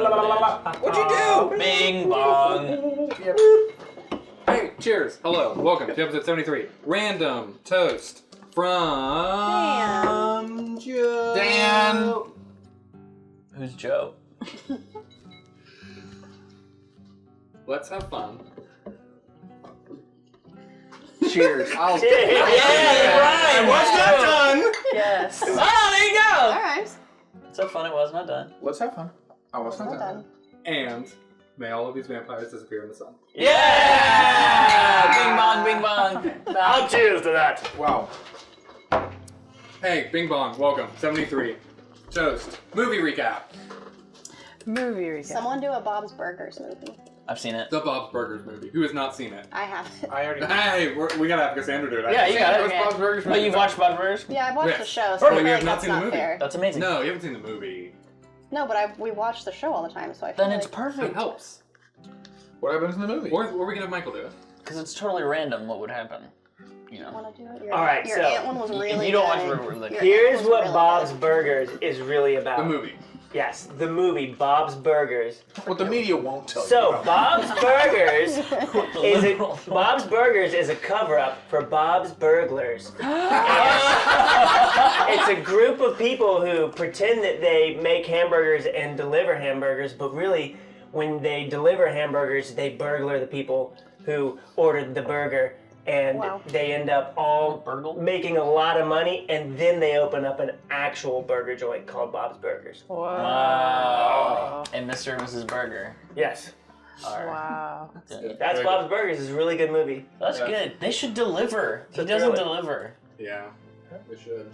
What'd you do? Bing bong. Hey, cheers. Hello. Welcome to episode 73. Random toast from Joe. Dan. Who's Joe? Let's have fun. Cheers. Yeah, right. What's not done? Yes. Oh, there you go. All right. So fun it was not done. Let's have fun. I was not Well done. done. And may all of these vampires disappear in the sun. Yeah! Bing bong, bing bong. I'll cheers to that. Wow. Hey, Bing Bong, welcome. 73. Toast. Movie recap. Movie recap. Someone do a Bob's Burgers movie. I've seen it. The Bob's Burgers movie. Who has not seen it? I have. I already. Hey, we gotta have Cassandra do it. Yeah, you got it. Those Bob's Burgers. Oh, you've watched Bob's Burgers? Yeah, I've watched Yes. the show, Oh, so I feel you have like not that's seen the not movie? fair. That's amazing. No, you haven't seen the movie. No, but we watch the show all the time, so I feel Then like... it's It perfect. helps. What happens in the movie? Or we can have Michael do it. Because it's totally random what would happen. You know. Want to do it? Your, All right, your so, aunt one was really you don't watch good. River Lick. Your Here's aunt was what really Bob's good. Burgers is really about. The movie. Yes, the movie Bob's Burgers. What the media won't tell you. So about. Bob's Burgers Bob's Burgers is a cover-up for Bob's Burglars. It's a group of people who pretend that they make hamburgers and deliver hamburgers, but really, when they deliver hamburgers, they burglar the people who ordered the burger, and Wow. they end up all making a lot of money, and then they open up an actual burger joint called Bob's Burgers. Wow. And Mr. and Mrs. Burger. Yes, Wow. that's Bob's Burgers. It's a really good movie. That's Yeah. good. They should deliver. He a doesn't thriller. deliver. Yeah, we should.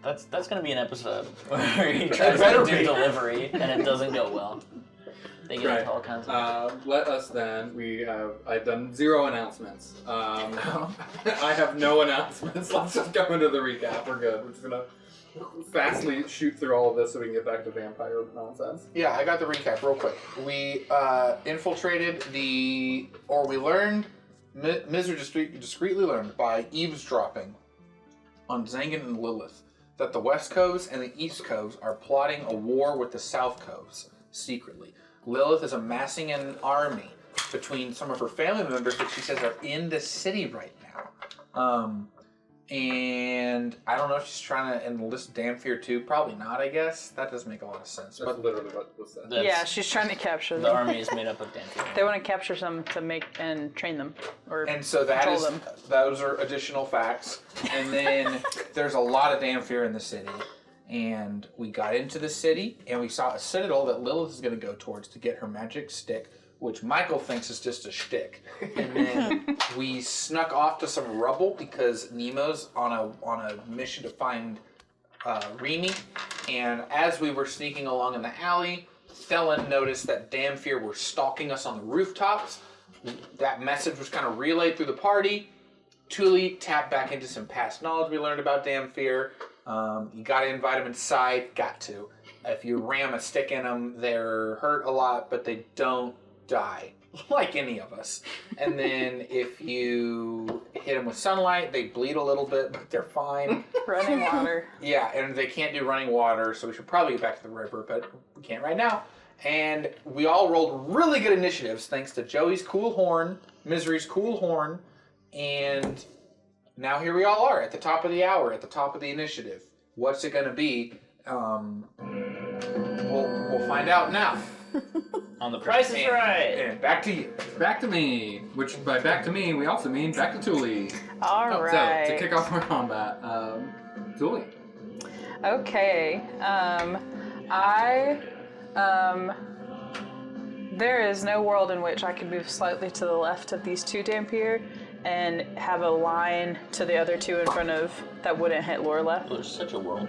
That's gonna be an episode where he tries better to do be. delivery and it doesn't go well. They get Right. into all kinds of. Let us then. I've done 0 announcements. I have no announcements. Let's just go into the recap. We're good. We're just gonna fastly shoot through all of this so we can get back to vampire nonsense. Yeah, I got the recap real quick. We infiltrated we learned, Miser discreetly learned by eavesdropping on Zangan and Lilith that the West Coves and the East Coves are plotting a war with the South Coves secretly. Lilith is amassing an army between some of her family members that she says are in the city right now. And I don't know if she's trying to enlist Damphir too. Probably not, I guess. That doesn't make a lot of sense. That's But literally what was said. That's- Yeah, she's trying to capture The them. army is made up of dancing. They want to capture some to make and train them, or And so that control is them. those are additional facts. And then there's a lot of Damphir in the city. And we got into the city and we saw a citadel that Lilith is going to go towards to get her magic stick, which Michael thinks is just a shtick. And then we snuck off to some rubble because Nemo's on a mission to find Remy. And as we were sneaking along in the alley, Thelen noticed that Damphir were stalking us on the rooftops. That message was kind of relayed through the party. Tuli tapped back into some past knowledge we learned about Damphir. You gotta invite them inside, got to. If you ram a stick in them, they're hurt a lot, but they don't die, like any of us. And then if you hit them with sunlight, they bleed a little bit, but they're fine. Running water. Yeah, and they can't do running water, so we should probably get back to the river, but we can't right now. And we all rolled really good initiatives thanks to Joey's cool horn, Misery's cool horn, and now here we all are at the top of the hour, at the top of the initiative. What's it going to be? We'll find out now. On the Price is Right. And back to you. Back to me, which by back to me, we also mean back to Tuli. All right. So, to kick off our combat, Tuli. Okay. There is no world in which I could move slightly to the left of these two Dampier and have a line to the other two in front of that wouldn't hit Lorla. There's such a world.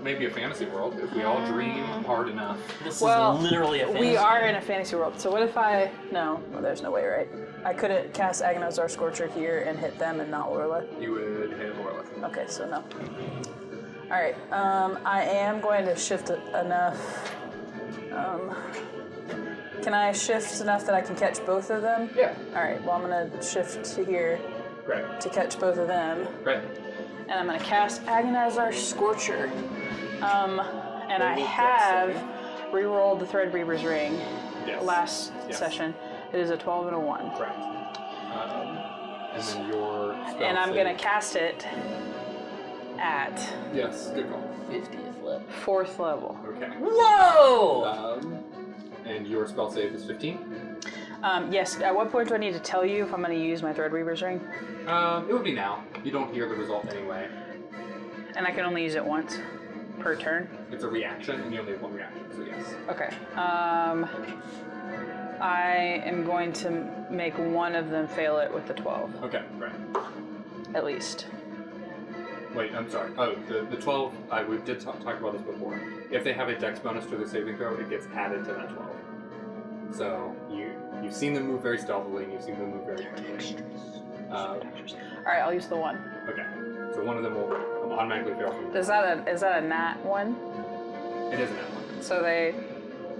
Maybe a fantasy world if we all dream hard enough. This Well, is literally a fantasy. We are in a fantasy world, so what if no, there's no way, right? I couldn't cast Agonizar Scorcher here and hit them and not Lorla. You would hit Lorla. Okay, so no. Alright, I am going to shift enough. Can I shift enough that I can catch both of them? Yeah. Alright, well I'm going to shift to here Great. to catch both of them. Great. And I'm going to cast Agonizar Scorcher. And I have re-rolled the Threadweaver's ring Yes. last Yes. session. It is a 12 and a 1. Correct. And then your spell And I'm save. gonna cast it at Yes, good call. 50th level. 4th level. Okay. Whoa! And your spell save is 15? Yes, at what point do I need to tell you if I'm gonna use my Threadweaver's ring? It would be now. You don't hear the result anyway. And I can only use it once per turn? It's a reaction, and you only have one reaction, so yes. Okay. I am going to make one of them fail it with the 12, Okay, right. at least. Wait, I'm sorry. Oh, the 12, we did talk about this before. If they have a dex bonus to the saving throw, it gets added to that 12. So you've seen them move very stealthily, and you've seen them move very quickly. Alright, I'll use the 1. Okay, so one of them will automatically fail from Is that a nat 1? It is an one. So they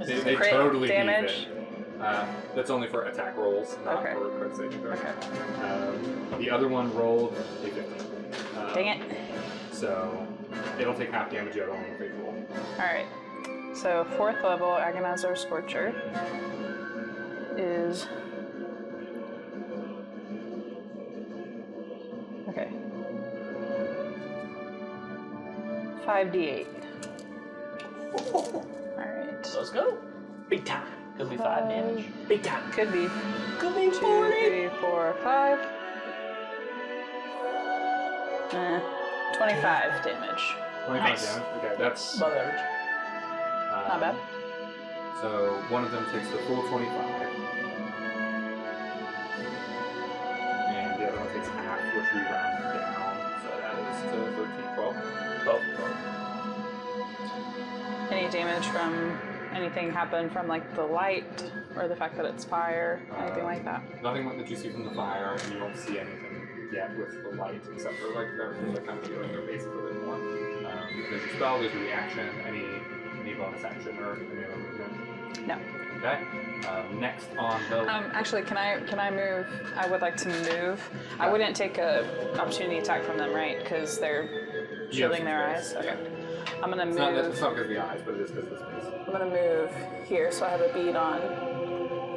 They crit totally damage? leave it. That's only for attack rolls, not Okay. for crit saving throws. Okay. The other one rolled a 15. Dang it. So it'll take half damage out on the roll. Alright. So 4th level Agonizer Scorcher is... Okay. 5d8. Alright. Let's go. Big time. Could be 5 damage. Big time. Could be. Could be 2, 40. 3, 4, 5. 25 damage. 25 Nice. damage. Okay, that's Above average. Not bad. So one of them takes the full 25, and the other one takes half, which we round down. So that is to 13, 12. 12. Any damage from anything happen from like the light or the fact that it's fire, anything like that? Nothing that you see from the fire, and you don't see anything yet with the light, except for like the kind of feeling their faces a bit more. There's your spell, there's your reaction, any bonus action or any other movement. No. Okay. Next on the Actually, can I move? I would like to move. I wouldn't take a opportunity attack from them, right? Because they're shielding their eyes. Okay. I'm gonna it's move. not because of the eyes, but it is because of the space. I'm gonna move here, so I have a bead on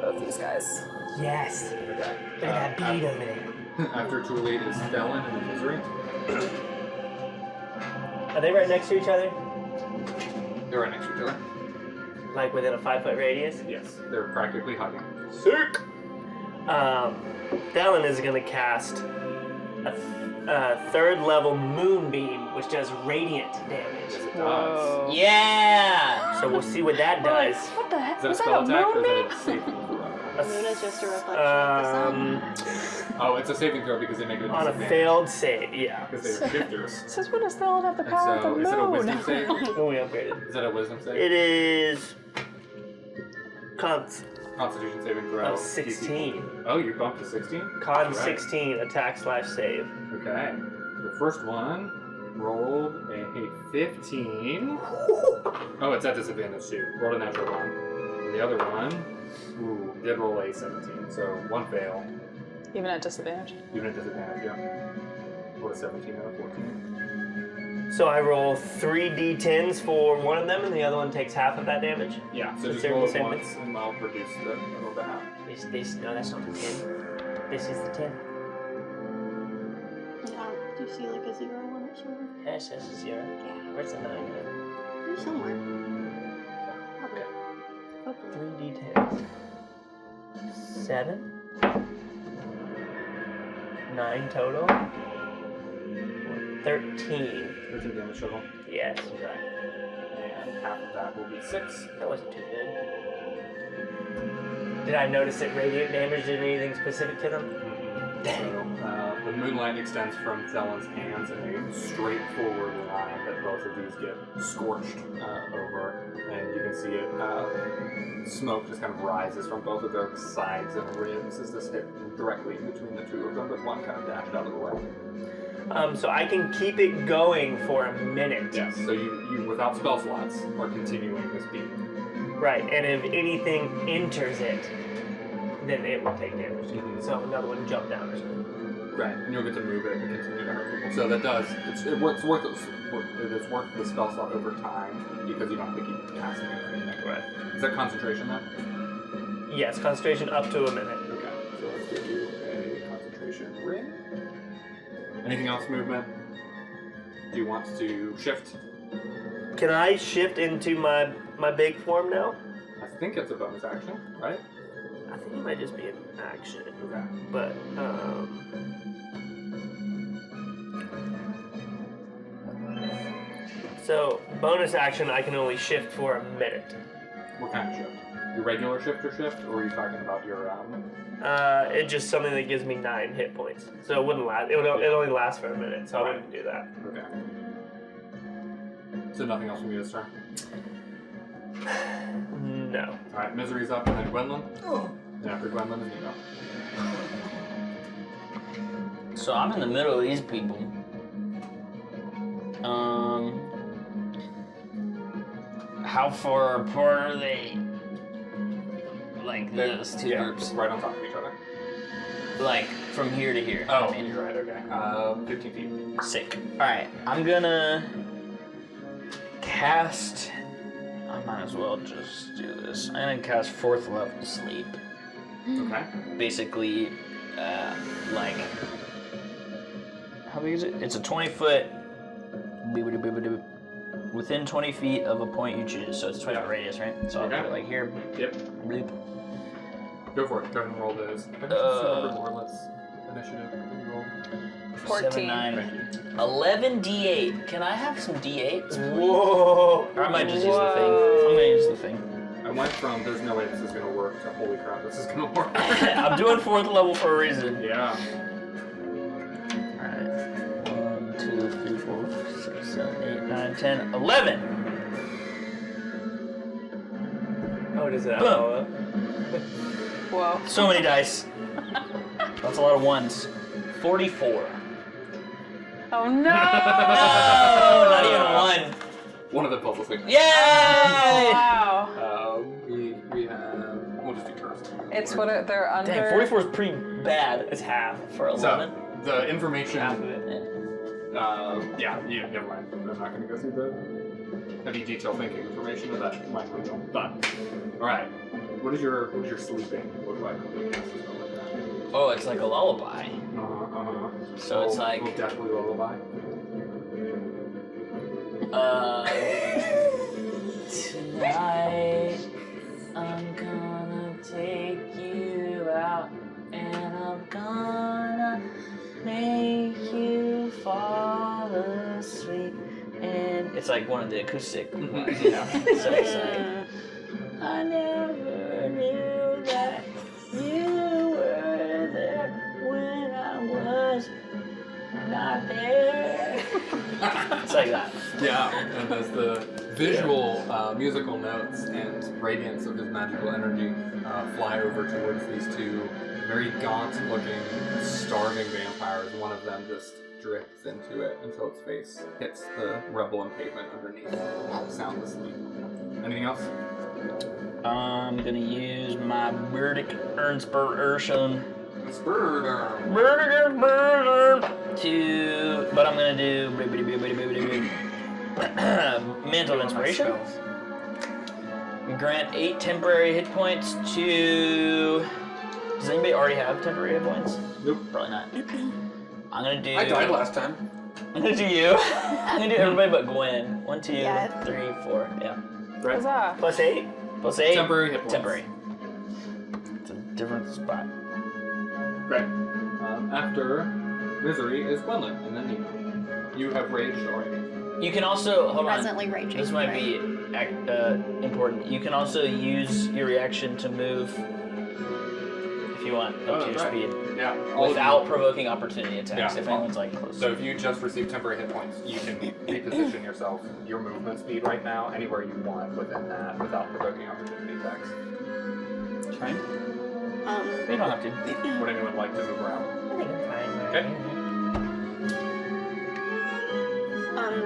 both these guys. Yes. Okay. Look at that bead over there. After Tuli is Felon and Misery. Are they right next to each other? They're right next to each other. Like within a 5-foot radius? Yes, they're practically hugging. Sick! Dallin is going to cast a 3rd level moonbeam, which does radiant damage. Yes, it Whoa. does. Yeah! So we'll see what that does. What the heck? Is that a Was spell that a attack or is moonbeam? it a saving throw? The moon is just a reflection of the sun. Oh, it's a saving throw because they make it On a disadvantage. failed save, yeah. Because they're shifters. Since when does Thelen have the And power so, of the is it a moon? wisdom save? When we upgraded. Is that a wisdom save? It is. Constitution saving throw. Of 16. Oh, you bumped to 16? Con Right. 16, attack/save. Okay. The first one rolled a 15. Oh, it's at disadvantage too. Rolled a natural 1. And the other one, did roll a 17. So one fail. Even at disadvantage. Even at disadvantage, yeah. What a 17 out of 14. So I roll 3 d10s for one of them, and the other one takes half of that damage. Yeah, so So just they're roll the it same once and I'll reduce the other half. No, that's not the 10. This is the 10. Do you see like a 0 on it somewhere? That says a 0. Where's the 9? There's somewhere. Probably. Hopefully. 3 d10s. 7. 9 total. 13. 13 damage total. Yes. Okay. And half of that will be 6. That wasn't too good. Did I notice that radiant damage did anything specific to them? So the moonlight extends from Thelen's hands in a straightforward line that both of these get scorched over, and you can see it. Smoke just kind of rises from both of their sides and ribs as this hit directly between the two of them, but one kind of dashed out of the way. So I can keep it going for a minute. Yes. So you without spell slots are continuing this beat. Right, and if anything enters it, then it will take damage. So another one jump down or something. Right, and you'll get to move it and continue to hurt people. So that does, it is worth the spell slot over time because you don't have to keep casting it or anything. Right. Is that concentration then? Yes, concentration up to a minute. Okay, so let's give you a concentration ring. Anything else movement? Do you want to shift? Can I shift into my big form now? I think it's a bonus action, right? I think it might just be an action. Okay. But, so, bonus action, I can only shift for a minute. What kind of shift? Your regular shift, or are you talking about your It's just something that gives me 9 hit points. So it wouldn't last. It only lasts for a minute, so I wouldn't do that. Okay. So nothing else from you this turn? No. Alright, Misery's up and then Gwendolyn. Oh. And after Gwendolyn is Nino. So I'm in the middle of these people. How far apart are they? Like those two groups? Right on top of each other. Like from here to here. Oh, I mean. you're right, okay. 15 feet. Sick. Alright, I'm gonna cast. I might as well just do this. I'm gonna cast 4th level sleep. Okay. Basically, like. How big is it? It's a 20-foot. Within 20 feet of a point you choose. So it's 20-foot radius, right? So I'll Okay. put it like here. Yep. Bleep. Go for it. Go ahead and roll those. I just remember more or less initiative. Roll. 14. 7, 9, Thank you. 11 D8. Can I have some D8s, please? Whoa! Or I might just use the thing. I'm gonna use the thing. I went from there's no way this is gonna work to holy crap, this is gonna work. I'm doing 4th level for a reason. Yeah. Alright. 1, 2, 3, 4, 6, 7, 8, 9, 10, 11! Oh, does that? Boom. Whoa. So many dice. That's a lot of ones. 44. Oh no! No! Not even one. One of the puzzle things. Yay! Wow. We have. We'll just do turns. It's what they're under. Dang, 44 is pretty bad. It's half for 11. So the information. Half of it. Yeah. Never mind. I'm not going to go through the heavy detail thinking information of that might be real. But all right, what is your sleeping look like when you cast a spell like that? Oh, it's like a lullaby. So it's like. Little deathly lullaby. Tonight I'm gonna take you out and I'm gonna make you fall asleep. And it's like one of the acoustic ones, you know. So it's like, I never knew that you were there when I was not there. It's like that. Yeah, and as the visual musical notes and radiance of his magical energy fly over towards these two very gaunt-looking, starving vampires, one of them just drifts into it until its face hits the rubble and pavement underneath, sound asleep. Anything else? I'm gonna use my Burdic Inspiration to, but I'm gonna do Mantle of Inspiration. Grant 8 temporary hit points to. Does anybody already have temporary hit points? Nope. Probably not. I'm gonna do. I died last time. I'm gonna do you. I'm gonna do everybody but Gwen. 1, 2, Yeah. 3, 4. Yeah. Right. Huzzah. Plus 8? Plus 8. Temporary hit points. Temporary. It's a different spot. Great. After Misery is Gwendolyn, and then Nina. You have raged already. You can also hold on. Presently raging. This might be important. You can also use your reaction to move if you want up to your speed Yeah. all of without you. provoking opportunity attacks. Yeah. If anyone's like close. So if you just received temporary hit points, you can reposition yourself, your movement speed right now, anywhere you want within that without provoking opportunity attacks. Okay. You don't have to. Would anyone like to move around? I think I'm fine. Okay.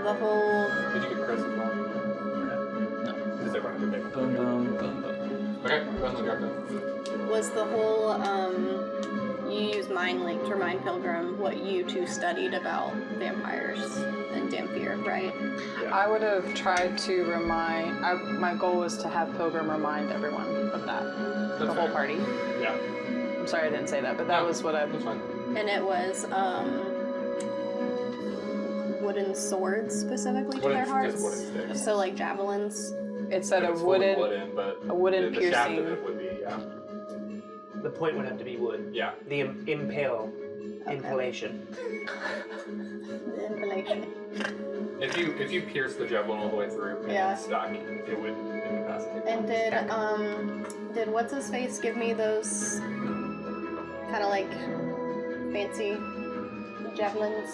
The whole. Did you get Chris as well? No. Is everyone okay? Boom, boom, boom, boom. Okay, Gwendolyn, you're up then. Was the whole, you use my trying like to remind Pilgrim what you two studied about vampires and Dampier, right? I would have tried to remind. My goal was to have Pilgrim remind everyone of that. The whole party. Yeah. I'm sorry I didn't say that, but that was what I. That's fine. And it was wooden swords specifically to their hearts. Just wooden sticks. So like javelins. It said It's a fully wooden. but a wooden the shaft of piercing. it would be, The point would have to be wood. yeah. The impalation. The impalation. If you pierce the javelin all the way through and Yeah. it's stuck, it would incapacitate. And did what's his face give me those kind of like fancy javelins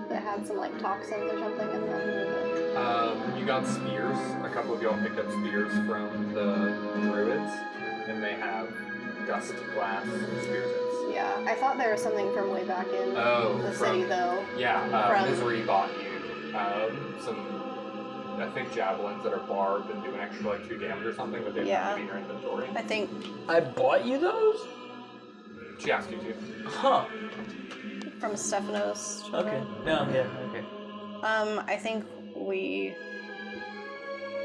that had some like toxins or something in them? You got spears. A couple of y'all picked up spears from the druids, and they have dust glass spear tips. Yeah, I thought there was something from way back in the city though. Yeah, From- Misery bought you some, I think, javelins that are barbed and do an extra like 2 damage or something, but they Yeah. have to be in your inventory. I think I bought you those? She asked you to. Huh. from Stephanos. Okay. No, yeah, okay. I think we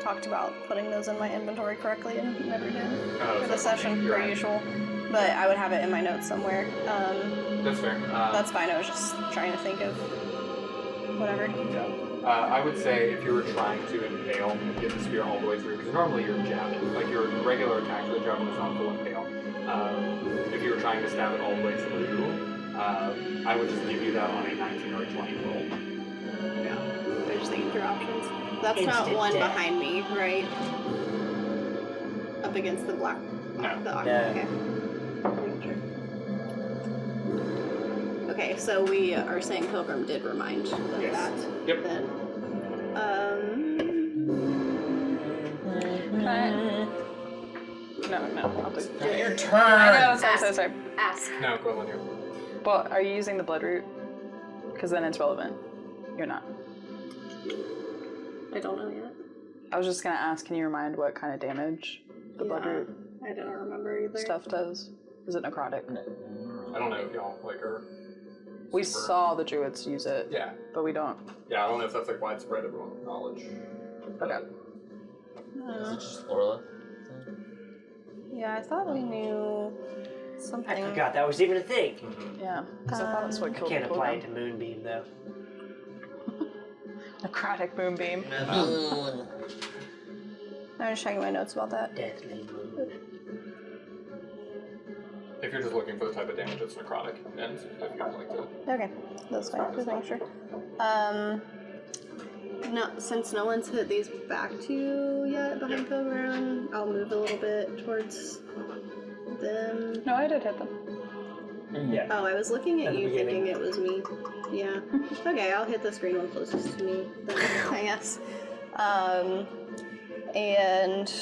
talked about putting those in my inventory correctly and never did for the session, You're per right. usual. But I would have it in my notes somewhere. That's fair. That's fine. I was just trying to think of whatever. Yeah. I would say if you were trying to impale and get the spear all the way through, because normally you're jabbing, like your regular attack with the javelin is not full impale. If you were trying to stab it all the way through, I would just give you that on a 19 or a 20 roll. Yeah. They're just thinking through options. That's not Instant one death. behind me, right? Up against the black. No. The No. Okay. Okay, so we are saying Pilgrim did remind of Yes. that. Yep. Then. Can I? No, I'll do. Your I turn. know. Sorry. Ask. No, go on here. Well, are you using the blood root? Because then it's relevant. You're not. I don't know yet. I was just gonna ask. Can you remind what kind of damage the blood root I don't remember either. stuff does? Is it necrotic? I don't know if y'all like are. We super- saw the druids use it, Yeah. but we don't. Yeah, I don't know if that's like widespread everyone's knowledge. Okay. Is it just Orla? Yeah, I thought we knew something. I forgot that was even a thing. Yeah, because I thought that's what I killed can't the apply it pilgrim. to Moonbeam though. Necrotic moonbeam. I'm just checking my notes about that. Deathly Moon. If you're just looking for the type of damage, it's necrotic, and if you'd like to. Okay, that's fine. Just making sure. No, since no one's hit these back to you yet behind Pilgrim, I'll move a little bit towards them. No, I did hit them. Yeah. Oh, I was looking At at the you beginning. thinking it was me. Yeah. Okay, I'll hit this green one closest to me then, I guess. And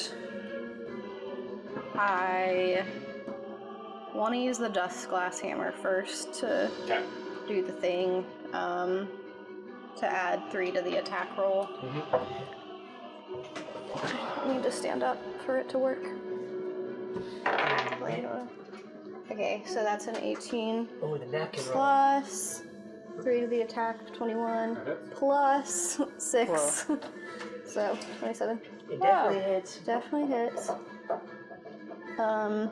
I want to use the dust glass hammer first to Okay. do the thing, to add 3 to the attack roll. I need to stand up for it to work. Okay, so that's an 18 Oh, the napkin roll. plus 3 to the attack, 21 plus 6. So 27. It definitely hits. Definitely hits. And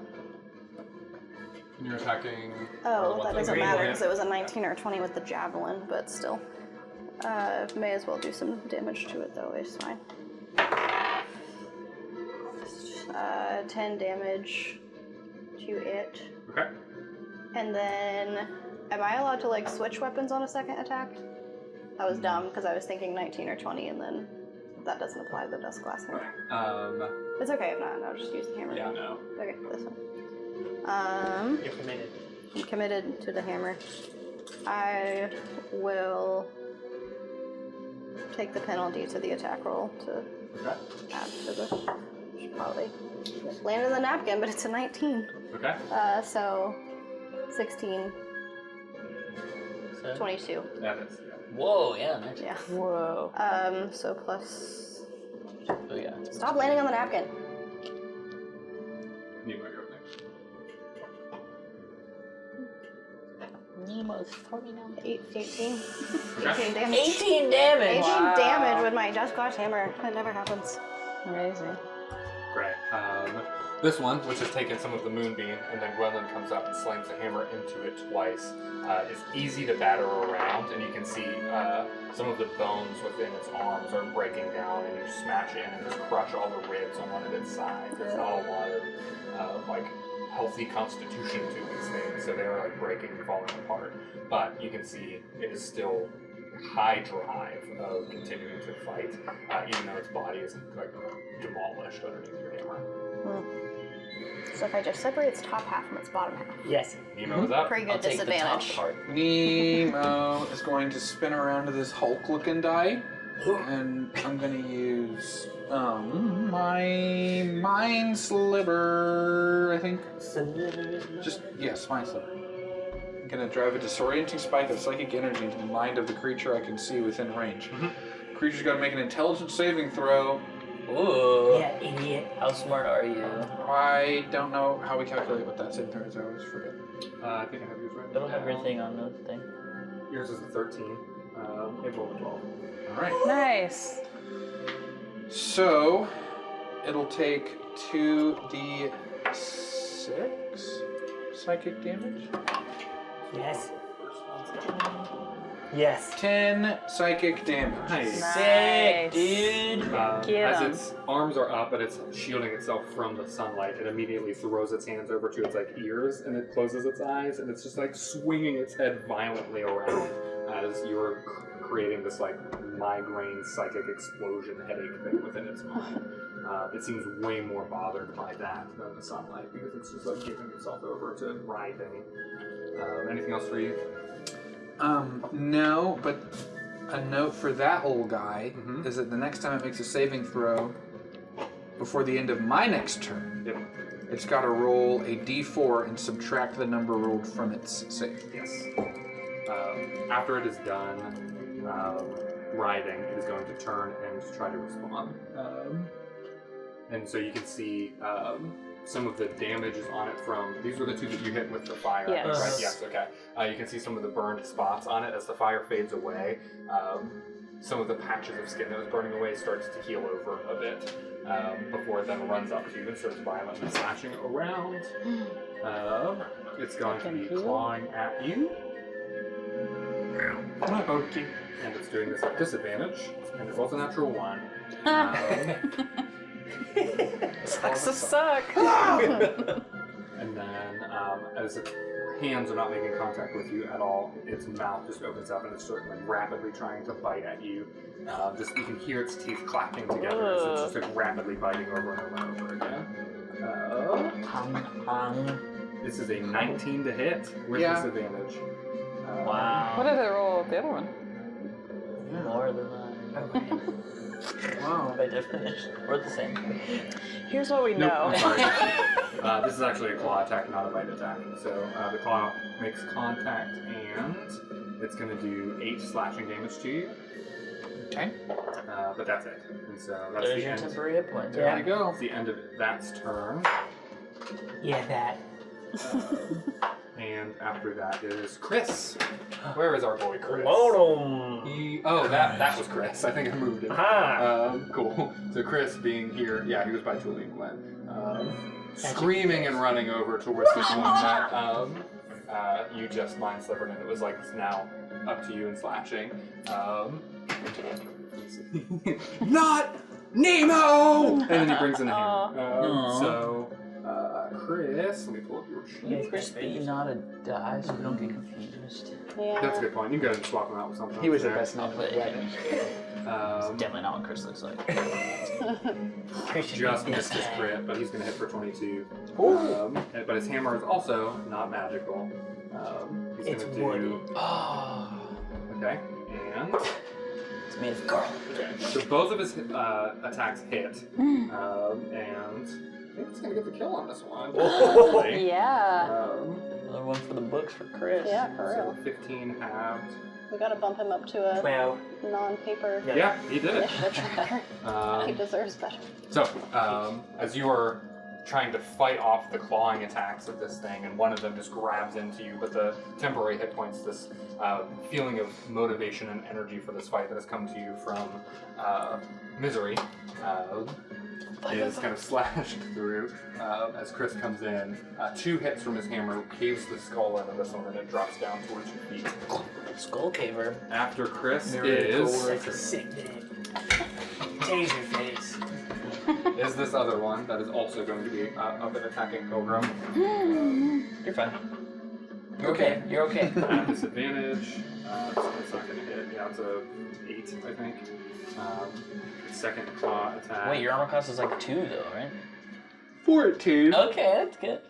you're attacking. Oh, that doesn't green matter one. because it was a 19 or a 20 with the javelin, but still. May as well do some damage to it though, it's fine. 10 damage to it. Okay. And then, am I allowed to like switch weapons on a second attack? That was dumb because I was thinking 19 or 20 and then that doesn't apply to the dust glass hammer. It's okay if not, I'll just use the hammer. Yeah, no. Okay, this one. You're committed. I'm committed to the hammer. I will take the penalty to the attack roll to add to the. Should probably land in the napkin, but it's a 19. Okay. So 16, 22. That is. Whoa, yeah, nice. Yeah. Whoa. So plus. Oh, yeah. Stop landing on the napkin. You might go next. almost 40 now. 18 Okay. damage. 18 damage! 18 Wow. damage with my Dust Glass Hammer. That never happens. Amazing. Great. This one, which has taken some of the moonbeam, and then Gwendolyn comes up and slams the hammer into it twice, is easy to batter around, and you can see some of the bones within its arms are breaking down, and you smash in and just crush all the ribs on one of its sides. There's not a lot of like healthy constitution to these things, so they're like breaking and falling apart. But you can see it is still high drive of continuing to fight, even though its body is like demolished underneath your hammer. So if I just separate its top half from its bottom half. Yes. Nemo is up. Pretty good I'll take the top disadvantage. part. Nemo is going to spin around to this Hulk-looking die, and I'm going to use my Mind Sliver, I think. Yes, Mind Sliver. I'm going to drive a disorienting spike of psychic energy into the mind of the creature I can see within range. Creature's got to make an intelligence saving throw. Ooh. Yeah, idiot. How smart are you? I don't know how we calculate what that saving throw is. I always forget. I think I have yours right. It'll have everything on the thing. Yours is a 13. It rolled a 12. All right. Nice. So, it'll take 2d6 psychic damage. Yes. Yes. 10 psychic damage. Nice. Sick, dude. Get As 'em. its arms are up and it's shielding itself from the sunlight, it immediately throws its hands over to its like ears and it closes its eyes and it's just like swinging its head violently around as you're creating this like migraine psychic explosion headache thing within its mind. It seems way more bothered by that than the sunlight because it's just like giving itself over to writhing. Anything else for you? No, but a note for that little guy is that the next time it makes a saving throw before the end of my next turn, it's got to roll a d4 and subtract the number rolled from its save. Yes. After it is done writhing, it is going to turn and try to respond. And so you can see some of the damage is on it from, these were the two that you hit with the fire, Yes. right? Yes, okay. You can see some of the burned spots on it as the fire fades away. Some of the patches of skin that was burning away starts to heal over a bit before it then runs up to you and starts violently slashing around. It's going to be clawing at you. Okay. And it's doing this at disadvantage, and it rolls a natural 1. Sucks to suck. And then, as its hands are not making contact with you at all, its mouth just opens up and it's certainly rapidly trying to bite at you. Just you can hear its teeth clacking together as it's just like rapidly biting over and over and over again. This is a 19 to hit with disadvantage. Wow. What did I roll the other one? More than that. Wow. By definition. We're the same. Here's what we Nope, know. I'm sorry. This is actually a claw attack, not a bite attack. So the claw makes contact and it's going to do 8 slashing damage to you. Okay. But that's it. And so that's There's the your end. temporary hit point. There you go. That's the end of that's turn. Yeah, that. And after that is Chris. Where is our boy Chris? Bonum. That was Chris. I think I moved it. Aha. Cool. So Chris being here, yeah, he was by Julie and Glenn. Screaming and running over towards this one that you just mind slivered, and it was like it's now up to you and slashing. Not Nemo! And then he brings in the hammer. So Chris, let me pull up your sheet. Crispy, not a die, so we don't get confused. Yeah. That's a good point. You can go ahead and swap them out with something. He was the there. best I'll man. put it in. Um, Definitely not what Chris looks like. just missed his crit, but he's going to hit for 22. But his hammer is also not magical. He's It's going to do. woody. Oh. Okay, and. It's made of garlic. Okay. So both of his attacks hit. And I think he's going to get the kill on this one. Hopefully. Yeah. Another one for the books for Chris. Yeah, for So real. 15 halved. We gotta bump him up to a 12. non-paper Yeah, he did it. initiative tracker. He deserves better. So, as you are trying to fight off the clawing attacks of this thing, and one of them just grabs into you. But the temporary hit points, this feeling of motivation and energy for this fight that has come to you from Misery, is kind of slashed through as Chris comes in. 2 hits from his hammer caves the skull into this one, and it drops down towards your feet. Skull caver. After Chris That's a sick name. Taser face. is this other one that is also going to be up and attacking Pilgrim. You're fine. You're okay. You're okay. At disadvantage. It's not going to hit. Yeah, it's a 8, I think. Second claw attack. Wait, your armor class is like 2 though, right? 14. Okay, that's good.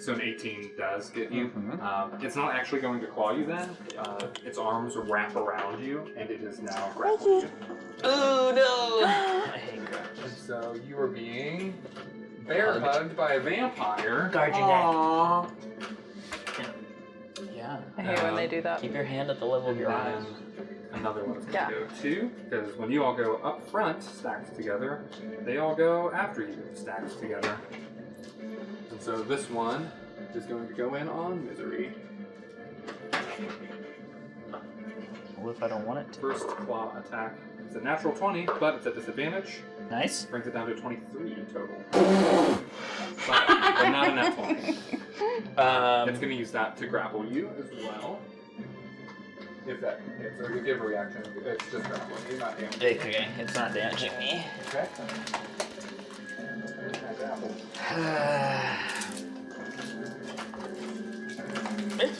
So an 18 does get you. Mm-hmm. It's not actually going to claw you then. Its arms wrap around you, and it is now grappling you. Oh no! I hate crabs. So you are being bear hugged by a vampire. Guard your neck. Aww. Yeah. I hate when they do that. Keep your hand at the level of your eyes. Another one's going Yeah. to go 2, because when you all go up front, stacked together, they all go after you, stacked together. And so this one is going to go in on Misery. What if I don't want it to? First claw attack. It's a natural 20, but it's at disadvantage. Nice. Brings it down to 23 total. but not a nat 20. It's going to use that to grapple you as well. If that hits, or you give a reaction, it's just grappling you, not damage. Okay, it's not damaging me. Okay. There's that grapple. Okay.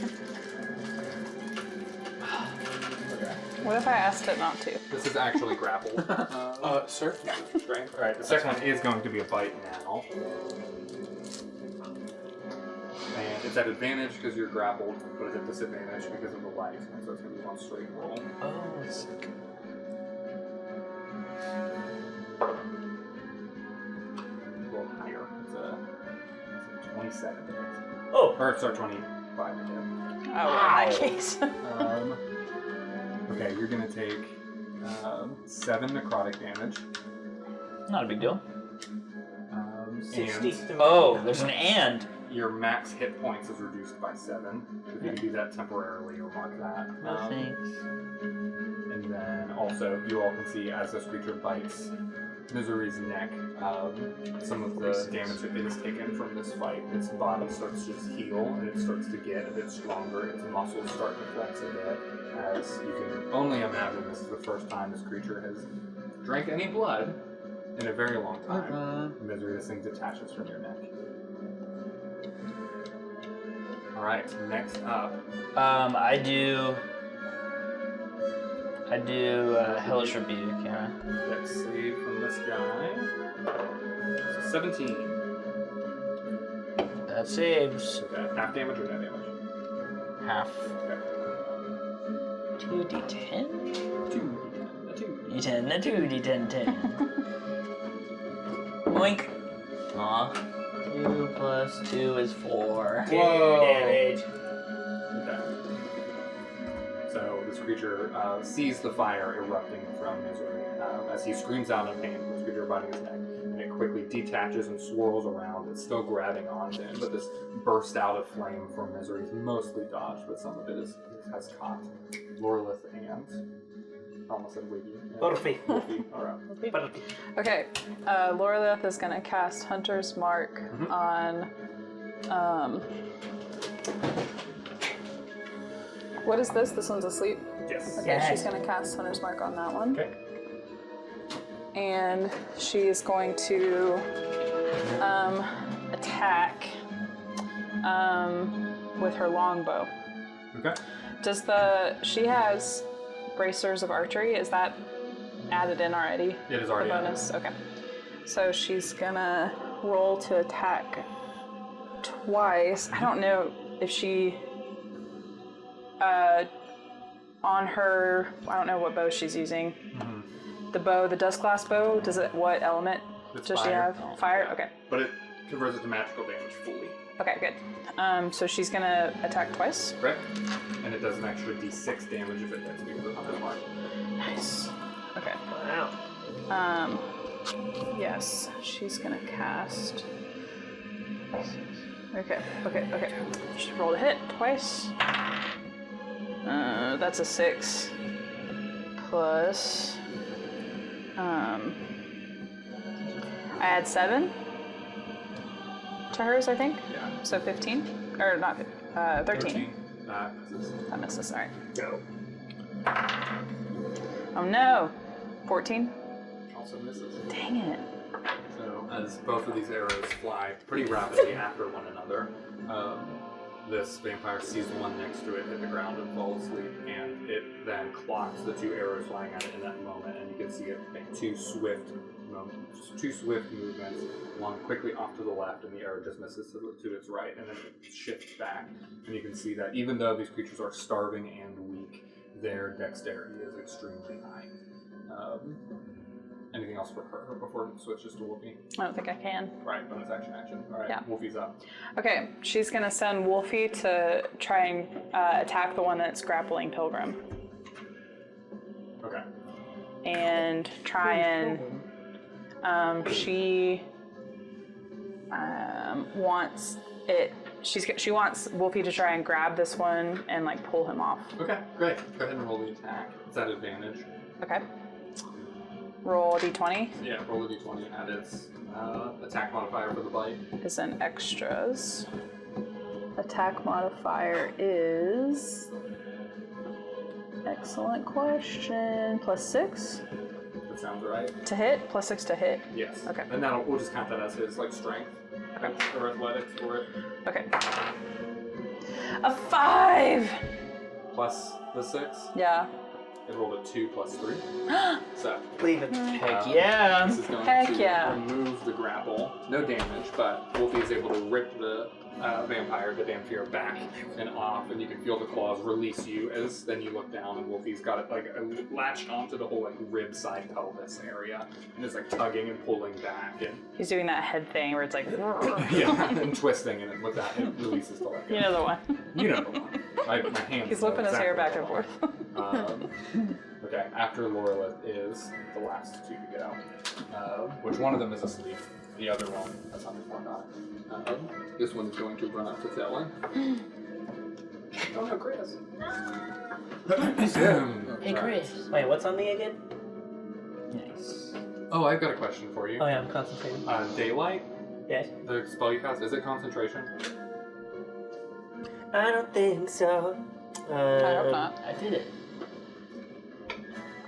What if I asked it not to? This is actually grapple. Sir? Strength. Alright, the second one is going to be a bite now. And it's at advantage because you're grappled, but it's at disadvantage because of the light, and so it's going to be one straight roll. Oh, it's sick. A little higher. It's a 27. Oh. Or, sorry, 25 again. Oh, in that case. Okay, you're going to take 7 necrotic damage. Not a big deal. And 63. Oh, there's an and. your max hit points is reduced by 7. If you can do that temporarily, you'll mark that. No thanks. And then also, you all can see as this creature bites Misery's neck, some of the damage that it has taken from this fight, its body starts to just heal, and it starts to get a bit stronger. Its muscles start to flex a bit, as you can only imagine this is the first time this creature has drank any blood in a very long time. Misery, this thing detaches from your neck. Alright, next up. I do Hellish Rebuke, yeah. Let's save from this guy. 17. That saves. Okay, half damage or no damage? Half. Okay. 2d10? 2. A 2. D10, a 2d10, 10. Boink. Aw. 2 plus 2 is 4. Damage. Okay. So this creature sees the fire erupting from Misery as he screams out in pain from this creature biting his neck, and it quickly detaches and swirls around. It's still grabbing onto him, but this burst out of flame from Misery is mostly dodged, but some of it has caught Lorelith and I almost said Wiggy. Wolfie. Alright. Okay, Lorelith is gonna cast Hunter's Mark on, what is this? This one's asleep? Yes. Okay, Yes. she's gonna cast Hunter's Mark on that one. Okay. And she's going to attack with her longbow. Okay. She has bracers of archery, is that added in already? It is The already bonus? Okay. So she's gonna roll to attack twice. I don't know if she on her, I don't know what bow she's using. The bow, the dust glass bow, what element It's does she fire. have? Fire? Okay. But it converts it to magical damage fully. Okay, good. So she's gonna attack twice. Correct? And it does an extra d6 damage if it hits because of Hunter's Mark. Nice. Okay. Wow. Yes, she's gonna cast. Okay. She rolled a hit twice. That's a 6. Plus. I add 7 to hers, I think. Yeah. So 15, or not? 13. That misses. Sorry. No. Oh no. 14. Also misses. Dang it. So, as both of these arrows fly pretty rapidly after one another, this vampire sees the one next to it hit the ground and fall asleep, and it then clocks the 2 arrows flying at it in that moment, and you can see it make 2 swift movements, one quickly off to the left, and the arrow just misses to its right, and then it shifts back, and you can see that even though these creatures are starving and weak, their dexterity is extremely high. Anything else for her before it switches to Wolfie? I don't think I can. Right, bonus action. Alright, Yeah. Wolfie's up. Okay, she's gonna send Wolfie to try and attack the one that's grappling Pilgrim. Okay. And try and she wants it. She wants Wolfie to try and grab this one and like pull him off. Okay, great. Go ahead and roll the attack. It's at advantage. Okay. Roll d20. Yeah, roll a d20 at its attack modifier for the bite. Is an extras. Attack modifier is. Excellent question. +6 That sounds right. to hit. +6 to hit. Yes. Okay. And we'll just count that as his like strength. Okay. Or athletics for it. Okay. A 5. Plus the 6. Yeah. It rolled a 2 plus 3. So Leave it. Heck yeah. this is going Heck to yeah. remove the grapple. No damage, but Wolfie is able to rip the vampire, the Dampier, back and off, and you can feel the claws release you as then you look down and Wolfie's got it like latched onto the whole like rib side pelvis area and is like tugging and pulling back and He's doing that head thing where it's like. yeah, and twisting, and with that it releases the leg. You know the one. You know the one. My hands. He's know whipping his hair exactly back what and the forth. one. Okay, after Lorelith is the last 2 to go. Which one of them is asleep? The other one, that's how much more not. This one is going to run up to Zellen. Oh no, Chris. Hey, Chris. Wait, what's on me again? Nice. Oh, I've got a question for you. Oh yeah, I'm concentrating. Daylight, Yes. the spell you cast, is it concentration? I don't think so. I hope not. I did it.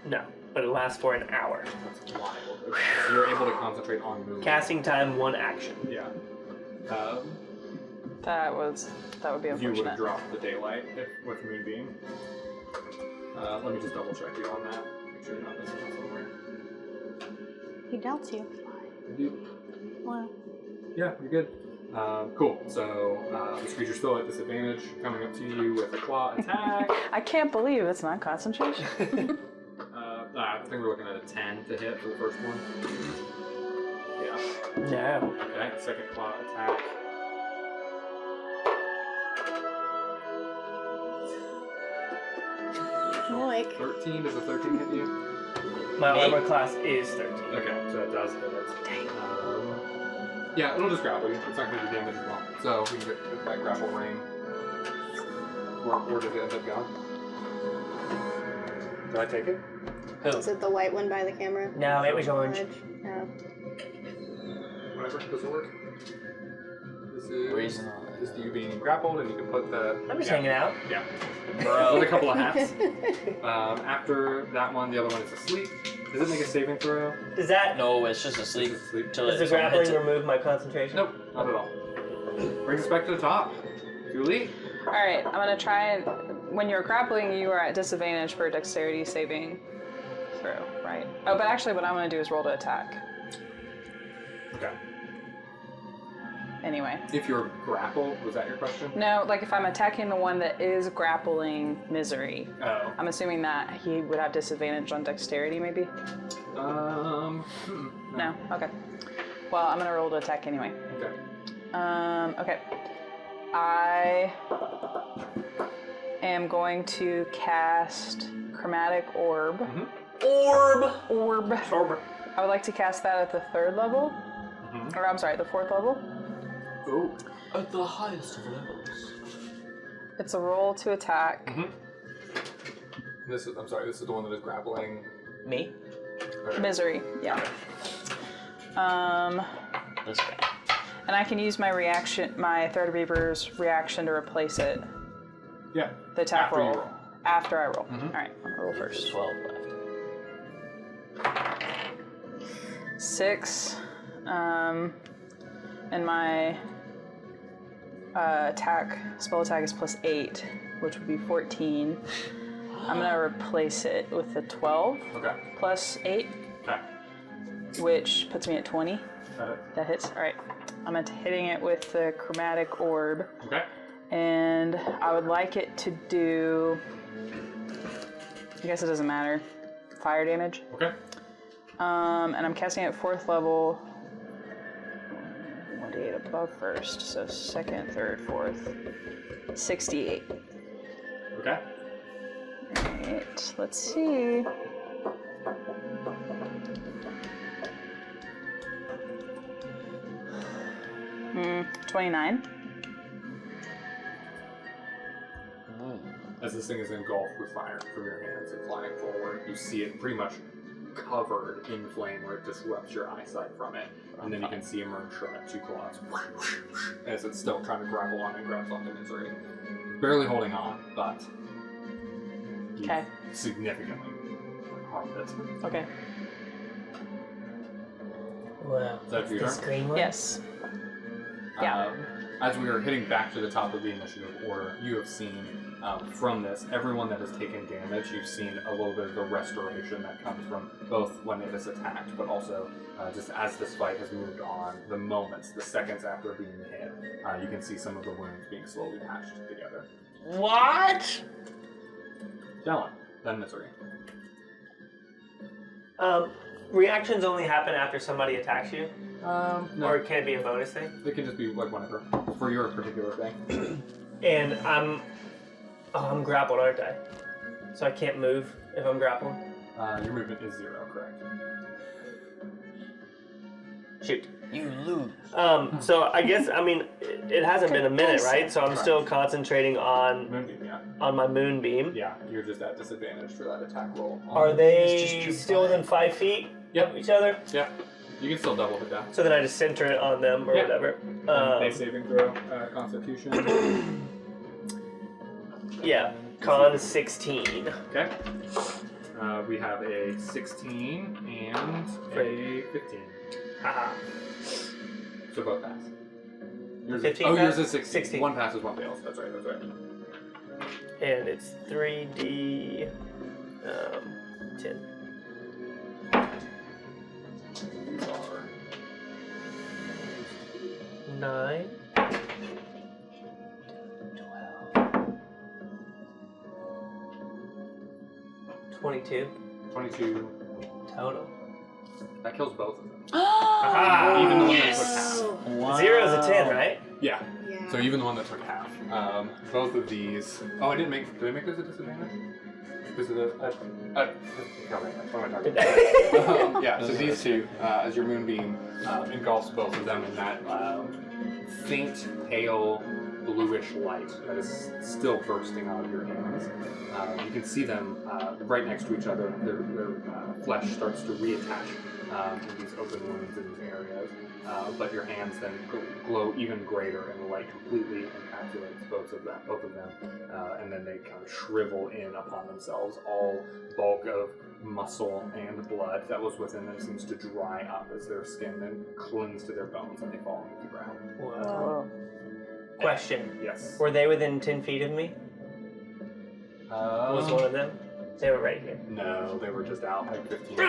No, but it lasts for an hour. That's wild. Okay, so you're able to concentrate on movement. Casting time, 1 action. Yeah. That would be You would have unfortunate. dropped the daylight with Moonbeam. Let me just double check you on that. Make sure you're not missing it somewhere. He doubts you. Wow. Yeah, you're good. Cool. So this creature's still at disadvantage, coming up to you with a claw attack. I can't believe it's not concentration. I think we're looking at a 10 to hit for the first one. Yeah. No. Okay. Second claw attack. Like. 13. Does a 13 hit you? My Me? armor class is 13. Okay, so that does hit it. Yeah, it'll just grapple you. It's not going to do damage as well. So we can get that grapple ring. Where did it end up going? Did I take it? Is it the white one by the camera? No, it was orange. No. Whatever. Does it work? This is Reasonable. just you being grappled, and you can put the. I'm just hanging out. Yeah. Bro. With a couple of hats. After that one, the other one is asleep. Does it make a saving throw? Does that? No, it's just asleep. It's asleep. Till Does the someone hits grappling it. remove my concentration? Nope, not at all. Brings us back to the top. Julie? Alright, I'm gonna try and. When you're grappling, you are at disadvantage for a dexterity saving throw, right? Oh, but actually, what I'm gonna do is roll to attack. Okay. Anyway. If you're grappled, was that your question? No, like if I'm attacking the one that is grappling Misery, Oh. I'm assuming that he would have disadvantage on dexterity, maybe? No. No? Okay. Well, I'm gonna roll to attack anyway. Okay. Okay. I am going to cast Chromatic Orb. Mhm. Orb! Orb. I would like to cast that at the 3rd level. Or I'm sorry, the 4th level. Ooh. At the highest of levels. It's a roll to attack. This is the one that is grappling. Me? Misery, yeah. This guy. And I can use my reaction, my Thread Reaper's reaction to replace it. Yeah. The attack After you roll. roll. After I roll. All right, I'm gonna roll first. 12 left. 6, and my spell attack is +8, which would be 14. I'm gonna replace it with the 12 Okay. +8, Okay. which puts me at 20. Got it. That hits. All right, I'm hitting it with the chromatic orb, Okay. and I would like it to do. I guess it doesn't matter. Fire damage. Okay. And I'm casting it 4th level. 1d8 above first, so 2nd, 3rd, 4th. 68. Okay. Alright, let's see. Hmm, 29. As this thing is engulfed with fire from your hands and flying forward, you see it pretty much covered in flame where it disrupts your eyesight from it. And then you can see emerge from it 2 claws as it's still trying to grapple on and grabs onto Misery. Barely holding on, but you Okay. significantly harmed it. Okay. Wow. Is that your This turn? green one? Yes. Yeah. As we are hitting back to the top of the initiative order, you have seen from this, everyone that has taken damage, you've seen a little bit of the restoration that comes from both when it is attacked, but also just as this fight has moved on, the moments, the seconds after being hit, you can see some of the wounds being slowly patched together. What? Dylan, then Misery. Reactions only happen after somebody attacks you? No, Or can it be a bonus thing? it can just be like whenever, for your particular thing. And I'm grappled, aren't I? So I can't move if I'm grappled? Your movement is 0, correct? Shoot. You lose. So I guess, it hasn't been a minute, right? So I'm Correct. still concentrating on Moonbeam, yeah. my moonbeam. Yeah, you're just at disadvantage for that attack roll. Are It's they just still within 5 feet Yep. of each other? Yeah, you can still double hit that. So then I just center it on them or Yeah. whatever. A saving throw, Constitution. Yeah, con 16. Okay. We have a 16 and a 15. Haha. So both pass. Yours 15 is, yours pass? is 16. 16. One passes, one fails. That's right, that's right. And it's 3d 10. These are 9. 22 22. total. That kills both of them. Aha! Even the one that took half. Wow. 0 is a 10, right? Yeah. Yeah. So even the one that took half. Both of these. Oh, did I make this a disadvantage? Because of the. What am I talking about? Yeah, so these two, as your moonbeam engulfs both of them in that faint, pale, bluish light that is still bursting out of your hands. You can see them right next to each other. Their flesh starts to reattach in these open wounds in these areas. But your hands then glow even greater, and the light completely encapsulates both of them, and then they kind of shrivel in upon themselves. All bulk of muscle and blood that was within them seems to dry up as their skin then clings to their bones and they fall into the ground. Whoa. Question. Yes. Were they within 10 feet of me? Was one of them? They were right here. No, they were just out like 15. So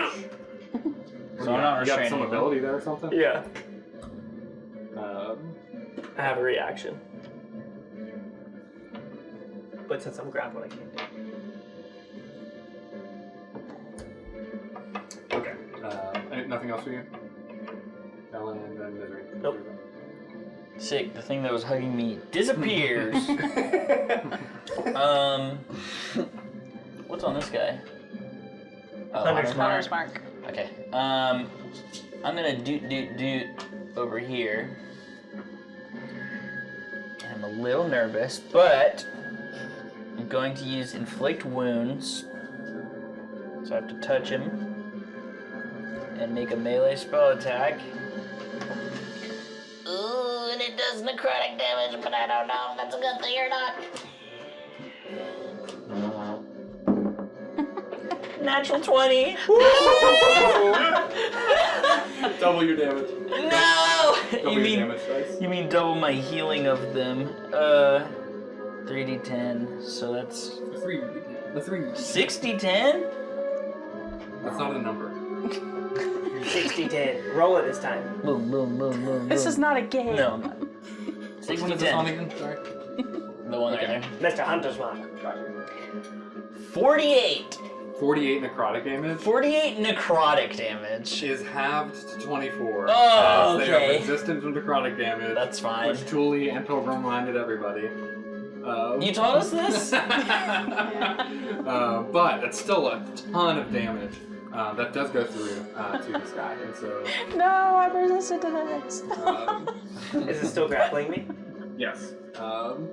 I'm not You got restraining some them. ability there or something? Yeah. I have a reaction. But since I'm grappled, I can't do it. Okay. Nothing else for you? Ellen and then Misery. Nope. Sick. The thing that was hugging me disappears. What's on this guy? Oh, Hunter's Hunter's Mark. I Okay. I'm gonna doot over here. I'm a little nervous, but I'm going to use inflict wounds. So I have to touch him and make a melee spell attack. Ooh, and it does necrotic damage, but I don't know if that's a good thing or not. Natural 20. Double your damage. No! Double your damage dice. You mean double my healing of them. 3d10, so that's... The 3. 60-10? That's not a number. 60-10. Roll it this time. Boom, boom, boom, boom, This boom. is not a game. No. Which one is this on 60-10. again? Sorry. The one right there. Mr. Hunter's Mark. 48. 48 necrotic damage 48 necrotic damage. is halved to 24. Oh, They okay. are resistant to necrotic damage. That's fine. Which Julie and Pilgrim reminded everybody. You taught us this? But it's still a ton of damage that does go through to this guy. And so, No, I'm resistant to this. Is it still grappling me? yes.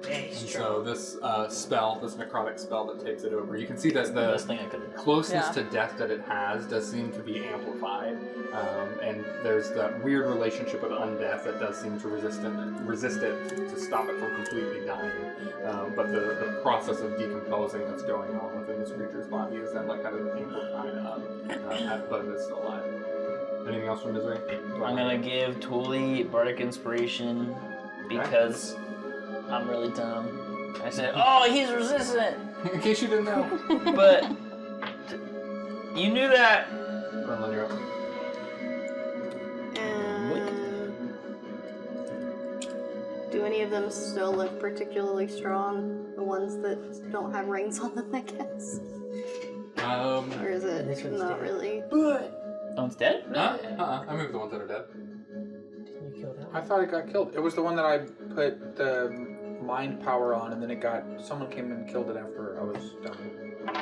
Hey, And so this spell, this necrotic spell that takes it over, you can see that The the best thing I could. closeness Yeah. to death that it has does seem to be amplified, and there's that weird relationship with undeath that does seem to resist it to stop it from completely dying. But the process of decomposing that's going on within this creature's body is then like kind of amplified up, but it is still alive. Anything else from Misery? I'm gonna give Tuli Bardic Inspiration because I'm really dumb. I said, oh, he's resistant! In case you didn't know. But you knew that. Merlin, you're up. Do any of them still look particularly strong? The ones that don't have rings on them, I guess? Or is it This one's not dead. really? Oh, it's dead? I moved the ones that are dead. You killed that I thought it got killed. It was the one that I put the mind power on, and then it got. Someone came and killed it after I was done. No.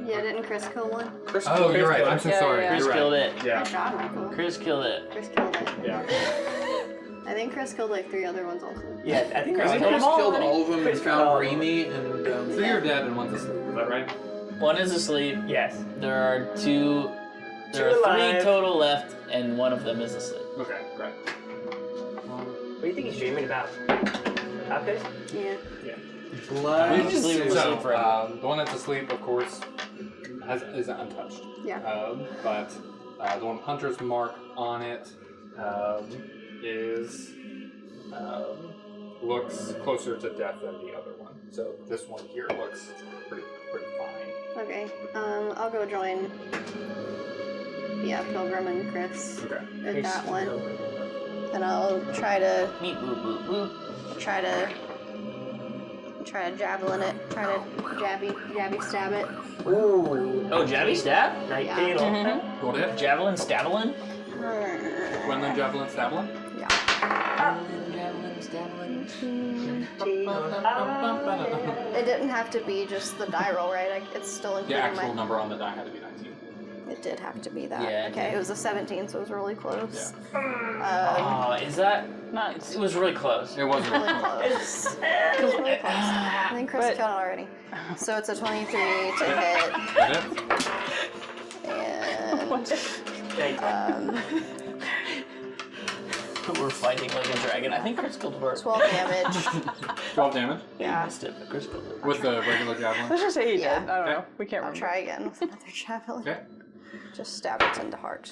Yeah, didn't Chris kill one? Chris Oh, killed you're right. it. I'm so Yeah, sorry. yeah. Chris You're right. killed it. Yeah. Good job, Michael. Chris killed it. Chris killed it. Yeah. I think Chris killed like 3 other ones also. Yeah, I think Chris I killed Chris them all killed already? all of them and Chris killed found all of them. Remy and. So you're dead and one's asleep. Is that right? One is asleep. Yes. There are two. There Two are 3 alive. total left, and one of them is asleep. Okay, great. What do you think he's dreaming about? Okay. Yeah. Blood. Just leave him So, asleep forever. the one that's asleep, of course, is untouched. Yeah. But the one with Hunter's mark on it is looks closer to death than the other one. So this one here looks pretty fine. Okay. I'll go join. Yeah, Pilgrim and Chris Okay. at that one, and I'll try to Meep boop boop boop. try to javelin it. Try to jabby stab it. Ooh. Oh, jabby stab? 19. Mhm. Go ahead. Javelin stavelin? Gwendolyn, Javelin, Stavelin. Yeah. Javelin stavelin. It didn't have to be just the die roll, right? It's still The including actual my. number on the die had to be 19. It did have to be that. Yeah, it Okay, did. it was a 17, so it was really close. Oh, is that? Not. It was really close. It wasn't Really close. It was really close. I think Chris But- killed it already. So it's a 23 to hit, and We're fighting like a dragon. I think Chris killed her. 12 damage. 12 damage Yeah. Missed it, but Chris killed her. with the regular javelin. Let's just say he Yeah. did. I don't know. Okay. We can't I'll remember. try again with another javelin. Okay. Just stab it into heart.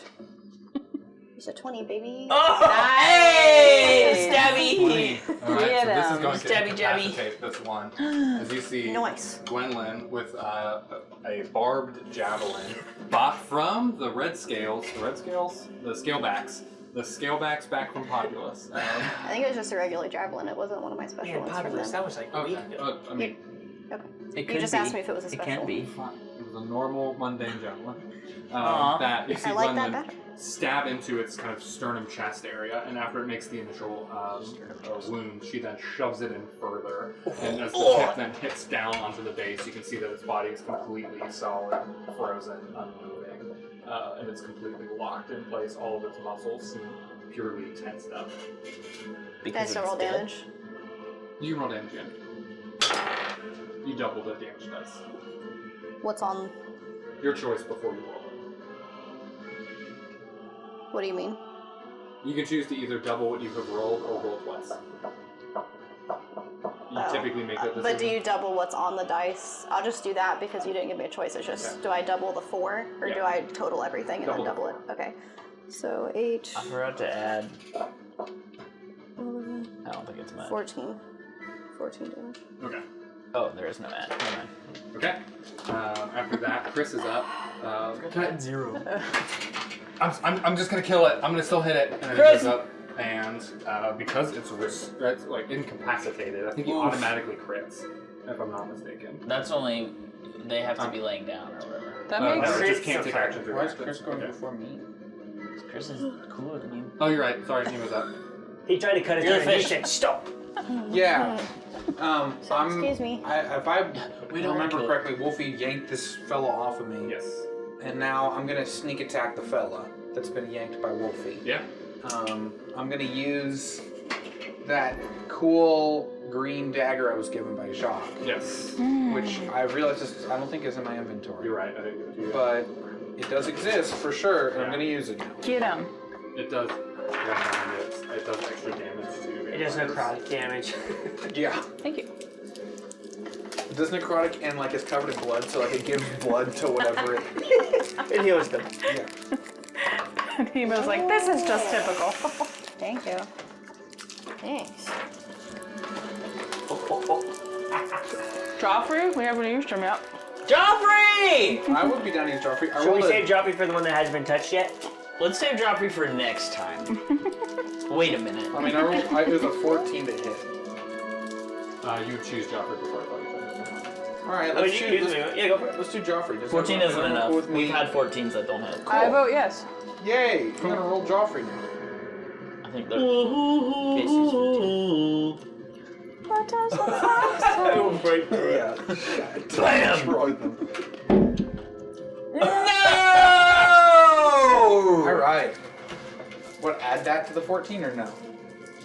It's a 20, baby. Oh, hey! Stabby! All right, so this is Get going to Stabby jabby. incapacitate this one. As you see, Nice. Gwendolyn with a barbed javelin bought from the red scales, the scalebacks back from Populous. I think it was just a regular javelin. It wasn't one of my special Man, ones from Populous, them. that was like a Okay. week ago. I mean, It You just asked me if it was a It special. can be. fine. It was a normal, mundane javelin. Aw. That you see I like that Gwendolyn better. stab into its kind of sternum chest area, and after it makes the initial wound, she then shoves it in further. And as the tip then hits down onto the base, you can see that its body is completely solid, frozen, unmoving. and it's completely locked in place. All of its muscles seem purely tensed up. Can I still roll damage? You can roll damage again. You double the damage dice. What's on? Your choice before you roll. What do you mean? You can choose to either double what you have rolled or roll twice. You typically make that decision. But do you double what's on the dice? I'll just do that because you didn't give me a choice. It's just, do I double the 4 or do I total everything and then double it? Okay. So 8. I forgot to add. I don't think it's met. 14. 14 damage. Okay. Oh, there is no add. Never mind. Okay. After that, Chris is up. Can I 0? I'm just gonna kill it. I'm gonna still hit it. And then it goes up. And because it's like incapacitated, I think he automatically crits, if I'm not mistaken. That's only they have to be laying down or whatever. That No, makes it just can't take actions. Why is Chris going before me? Chris is cooler than you. Oh, you're right. Sorry, he was up. He tried to cut his You're ear the and he fish. said, stop. Yeah. Excuse me. If I We don't remember kill it. correctly, Wolfie yanked this fella off of me. Yes. And now I'm gonna sneak attack the fella that's been yanked by Wolfie. Yeah. I'm gonna use that cool green dagger I was given by Jacques, Yes. which I realize I don't think is in my inventory. You're right. I didn't give it to you. But it does exist for sure, and I'm gonna use it now. Get him. It does. It does extra damage to. It does necrotic damage. Yeah. Thank you. It does necrotic and like it's covered in blood, so like it gives blood to whatever it. It heals them. Yeah. And he was like, this is just typical. Thank you. Thanks. Joffrey, we haven't used him yet. Joffrey! I would be down to use Joffrey. I Should we rolled save Joffrey for the one that hasn't been touched yet? Let's save Joffrey for next time. Wait a minute. I mean, it was a 14 to hit. You would choose Joffrey before I thought you said. All right, Oh, let's you choose. can use me. Yeah, go for it. Let's do Joffrey. Does 14 everyone- isn't everyone enough. cool with me? We've had 14s that don't hit. I vote yes. Yay! I'm gonna roll Joffrey now. I think they're Casey's 15. What does the fox say? will break through it. Yeah. Bam! Destroyed them. No! All right. What? Add that to the 14 or no?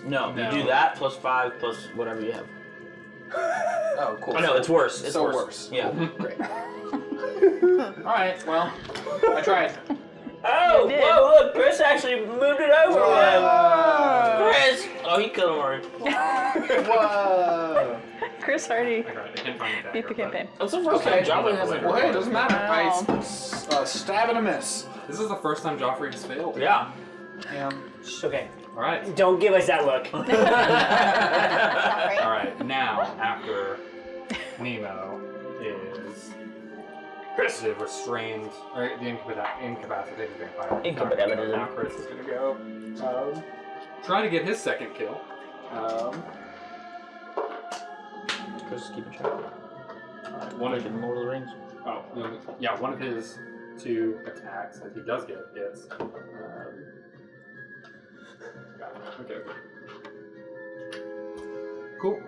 No, No. you do that plus 5 plus whatever you have. Oh, cool. Oh no, it's worse. It's so worse. Yeah. Great. All right. Well, I tried. Oh, You did. whoa, look, Chris actually moved it over him. Chris. Oh, he killed him already. Whoa. Chris already I can't find the beat the dagger, campaign. That's the first Okay. time Joffrey hasn't. Well, hey, it doesn't matter. Wow. I stab and a miss. but This is the first time Joffrey has failed. Yeah. Yeah. Okay, All right. don't give us that look. All right. Now, after Nemo is Chris, the restrained, or the incapacitated vampire. Incapacitated. Now Chris is gonna go try to get his second kill. Chris is keeping track. One of Like in Lord of the Rings. Oh, yeah, one of his 2 attacks that he does get hits. Okay. Cool.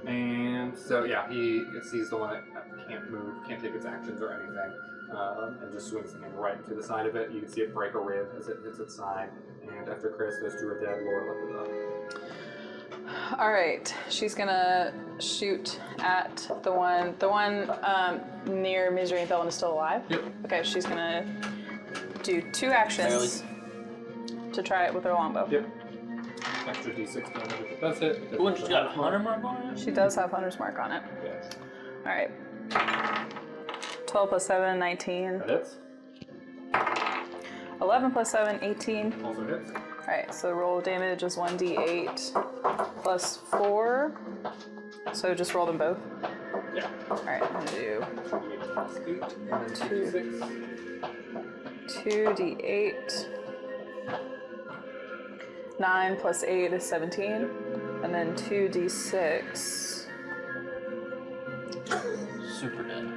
And so, yeah, he sees the one that can't move, can't take its actions or anything, and just swings him right into the side of it. You can see it break a rib as it hits its side. And after Chris, those 2 are dead. Laura lifted up. All right, she's gonna shoot at the one near Misery and Felon is still alive. Yep. Okay, she's gonna do 2 actions to try it with her longbow. Yep. Extra d6 damage if it does hit. Ooh, and she's got a 100 mark on it. She does have Hunter's Mark on it. Yes. All right. 12 plus 7, 19. That hits. 11 plus 7, 18. Also hits. All right, so roll damage is 1d8 plus 4. So just roll them both. Yeah. All right, I'm gonna do 8 and then 2d6. 2d8. 9 plus 8 is 17. And then 2d6 Super dead.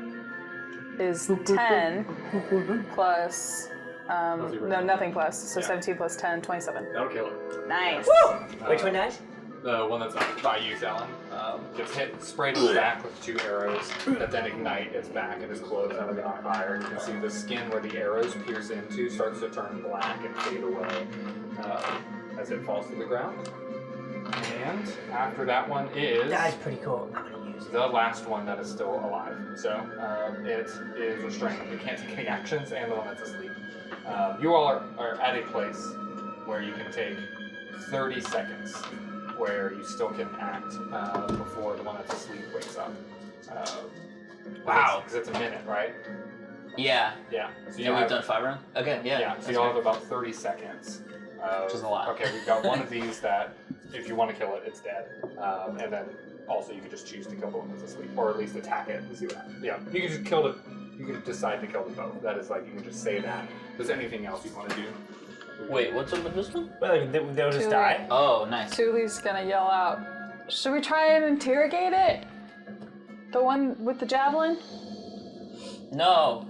is 10 plus, no, nothing plus. So Yeah. 17 plus 10, 27. That'll kill it. Nice. Which one dies? The one that's up by you, Alan. gets hit, sprayed in the back with 2 arrows that then ignite its back and its clothes out of it on fire. You can see the skin where the arrows pierce into starts to turn black and fade away as it falls to the ground. And after that one is That's pretty cool. I'm gonna use it. the last one that is still alive. So it is restrained. It can't take any actions, and the one that's asleep. You all are at a place where you can take 30 seconds where you still can act before the one that's asleep wakes up. Wow. Because it's a minute, right? Yeah. Yeah. So you Yeah, we've have, done 5 rounds? Okay, yeah. yeah, so you all have about 30 seconds. Which is a lot. Okay, we've got one of these that, if you want to kill it, it's dead. And then also you can just choose to kill the one that's asleep, or at least attack it and see what happens. Yeah, you can just kill it. You can decide to kill them both. That is like, you can just say that. If there's anything else you want to do. Wait, what's up with this one? Well, they'll just Too die. Oh, nice. Thuli's gonna yell out, should we try and interrogate it? The one with the javelin? No.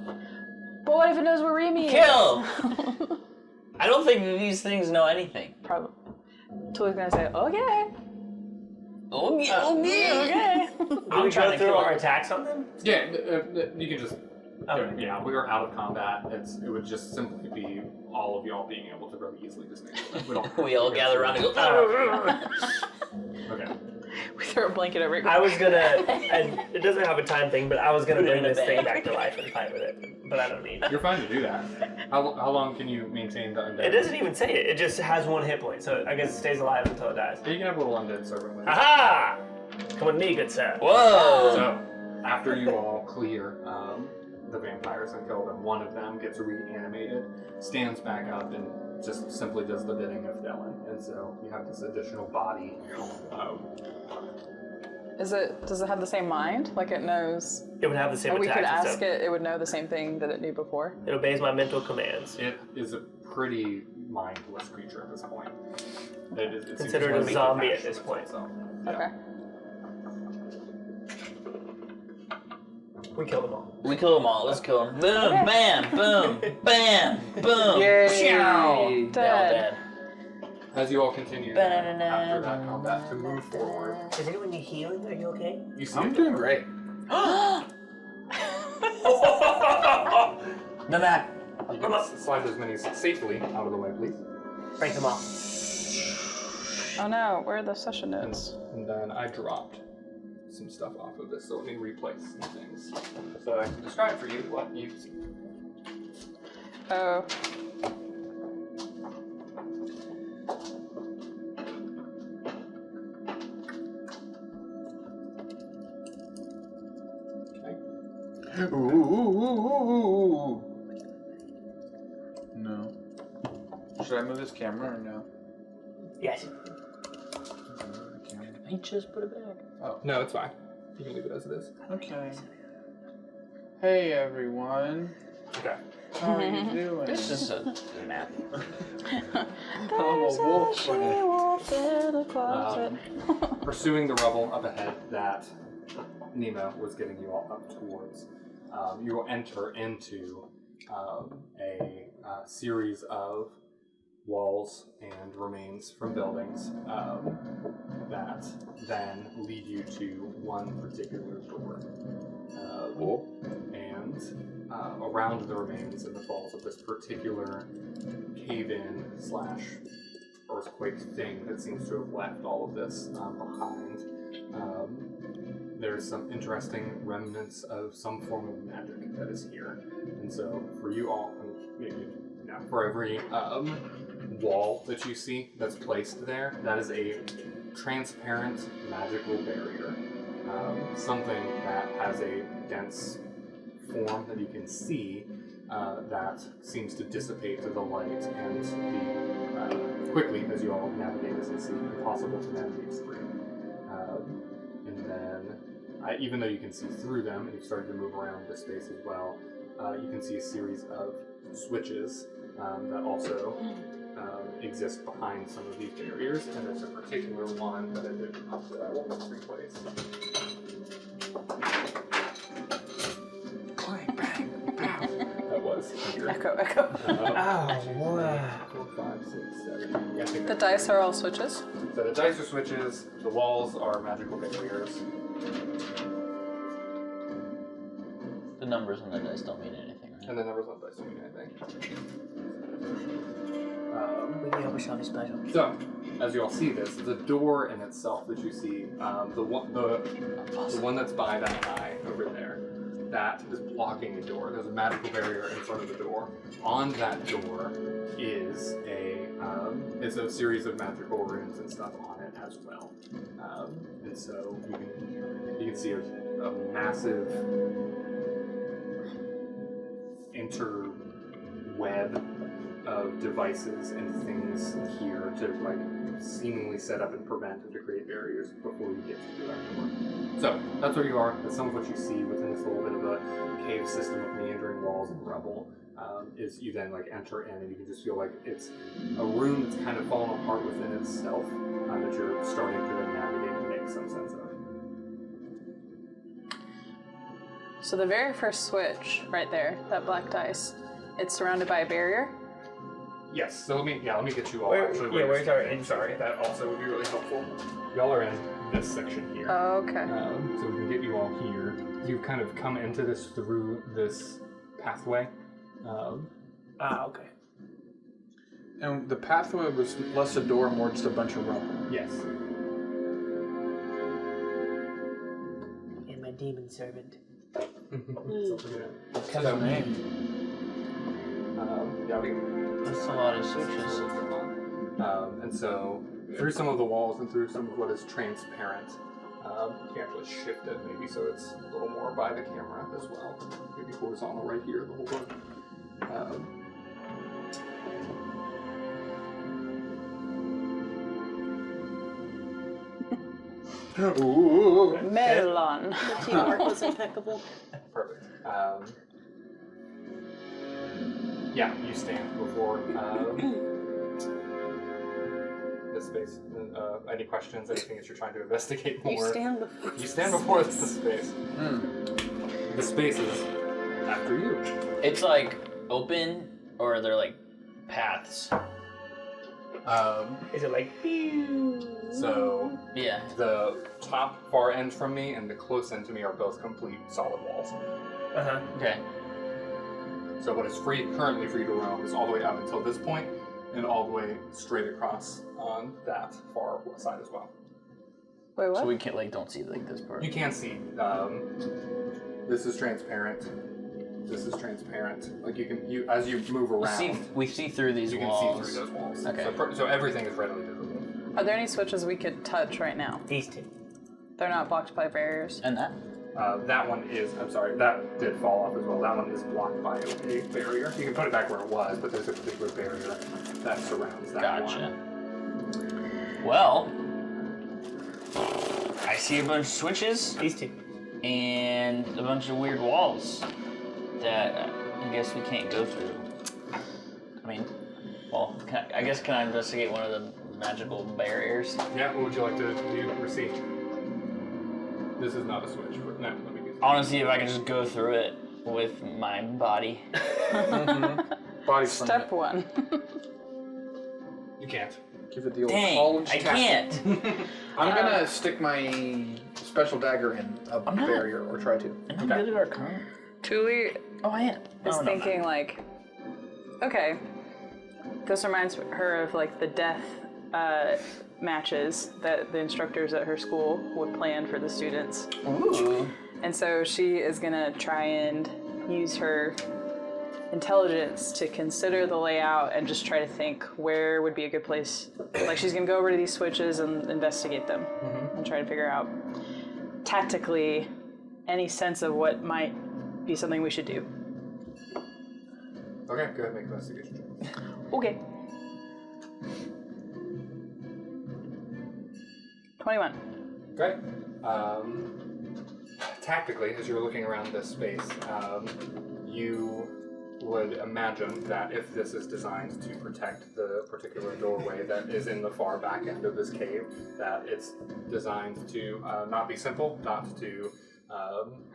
But what if it knows where Remy is? Kill! I don't think that these things know anything. Probably. Thuli's gonna say, okay. Okay. Do I'm we trying go to through kill our it. attacks on them? Yeah, you can just. Okay. Yeah, we were out of combat. It would just simply be all of y'all being able to very easily dismantle them. We don't. We all gather around and go, Okay. We throw a blanket over it. I was gonna, and it doesn't have a time thing, but I was gonna Put it bring in a this bag. thing back to life and fight with it. But I don't need it. You're fine to do that. How long can you maintain the undead? It doesn't even say it. It just has 1 hit point, so I guess it stays alive until it dies. You can have a little undead servant with you. Aha! Come with me, good sir. whoa! So, after you all clear the vampires and kill them, one of them gets reanimated, stands back up, and just simply does the bidding of Dylan. And so you have this additional body. Does it have the same mind? Like it knows, It would have the same and we attacks could and ask stuff. it would know the same thing that it knew before? It obeys my mental commands. It is a pretty mindless creature at this point. It seems Considered to a make zombie it at this point. itself. Okay. We killed them all. We kill them all. Let's kill them. Boom, Okay. bam, boom, bam, boom. Yay. Chow. They're all Dead. As you all continue after that combat to move forward, Is anyone need healing? Are you okay? you see I'm a doing door. great. The map. You can slide those minis safely out of the way, please. Break them off. Oh no, where the session notes? And then I dropped some stuff off of this, so let me replace some things. So I can describe for you what you see. Oh. Ooh. No. Should I move this camera or no? Yes. I just put it back. Oh, No, it's fine. You can leave it as it is. okay. Hey everyone. Okay. How are you doing? It's just a map. I'm a wolf. In a closet. Pursuing the rubble up ahead that Nemo was getting you all up towards, you will enter into a series of walls and remains from buildings that then lead you to one particular door. And around the remains and the falls of this particular cave-in / earthquake thing that seems to have left all of this behind, there's some interesting remnants of some form of magic that is here. And so for you all, for every wall that you see that's placed there, that is a transparent magical barrier. Something that has a dense form that you can see that seems to dissipate to the light and be quickly, as you all navigate this and see, impossible to navigate through. And then, even though you can see through them, and you've started to move around this space as well, you can see a series of switches that also exist behind some of these barriers, and there's a particular one that I did that I will replace. That was here. Echo, echo. Oh, wow. 4, 5, 6, 7. Yeah, I think The dice are all switches. so the dice are switches, the walls are magical barriers. The numbers on the dice don't mean anything, right? And the numbers on the dice don't mean anything. We hope it's something special. So, as you all see this, the door in itself that you see, the one that's by that guy over there, that is blocking the door. There's a magical barrier in front of the door. On that door is a series of magical runes and stuff on it as well. And so you can see a massive interweb of devices and things here to like seemingly set up and prevent and to create barriers before you get to that door. So that's where you are. That's some of what you see within this little bit of a cave system of meandering walls and rubble. Is you then like enter in and you can just feel like it's a room that's kind of fallen apart within itself that you're starting to then navigate and make some sense of. So the very first switch right there, that black dice, it's surrounded by a barrier. Yes, so let me get you all Where- actually. yeah, where's our end? Sorry, that also would be really helpful. Y'all are in this section here. Okay. So we can get you all here. You've kind of come into this through this pathway. Okay. And the pathway was less a door, more just a bunch of rubble. Yes. And my demon servant. What's his name? Yeah, we can. That's a lot of switches. And so through some of the walls and through some of what is transparent, you can actually shift it maybe so it's a little more by the camera as well. Maybe horizontal right here, the whole book. Ooh. Melon. The teamwork was impeccable. Perfect. Yeah, you stand before this space. Any questions? Anything that you're trying to investigate more? You stand before. You stand before this space. The space is after you. It's like open, or are there like paths? Is it like pew? So Yeah. the top far end from me and the close end to me are both complete solid walls. Uh-huh. Okay. So what is currently free to roam is all the way up until this point, and all the way straight across on that far side as well. Wait, what? So we can't don't see like this part. You can see. This is transparent. This is transparent. Like you as you move around, We see through these you can walls. see through those walls. Okay. So everything is readily visible. Are there any switches we could touch right now? These two. They're not blocked by barriers. And that. That one is. I'm sorry. That did fall off as well. That one is blocked by a barrier. You can put it back where it was, but there's a particular barrier that surrounds that Gotcha. one. Well, I see a bunch of switches These two. and a bunch of weird walls that I guess we can't go through. I mean, well, I guess can I investigate one of the magical barriers? Yeah. What would you like to do or see? This is not a switch, but no. Let me get. I want to see if I can just go through it with my body. Body Step one. You can't. Give it the old Dang, college I tackle. can't. I'm gonna stick my special dagger in a I'm not- barrier, or try to. I'm good at Arcana. Tuli Oh, I am. is Oh, no, thinking like, okay, this reminds her of like the death matches that the instructors at her school would plan for the students. Ooh. And so she is gonna try and use her intelligence to consider the layout and just try to think where would be a good place. Like she's gonna go over to these switches and investigate them and try to figure out tactically any sense of what might be something we should do. Okay. Go ahead and make an investigation check. Okay. 21. Okay. Tactically, as you're looking around this space, you would imagine that if this is designed to protect the particular doorway that is in the far back end of this cave, that it's designed to not be simple, not to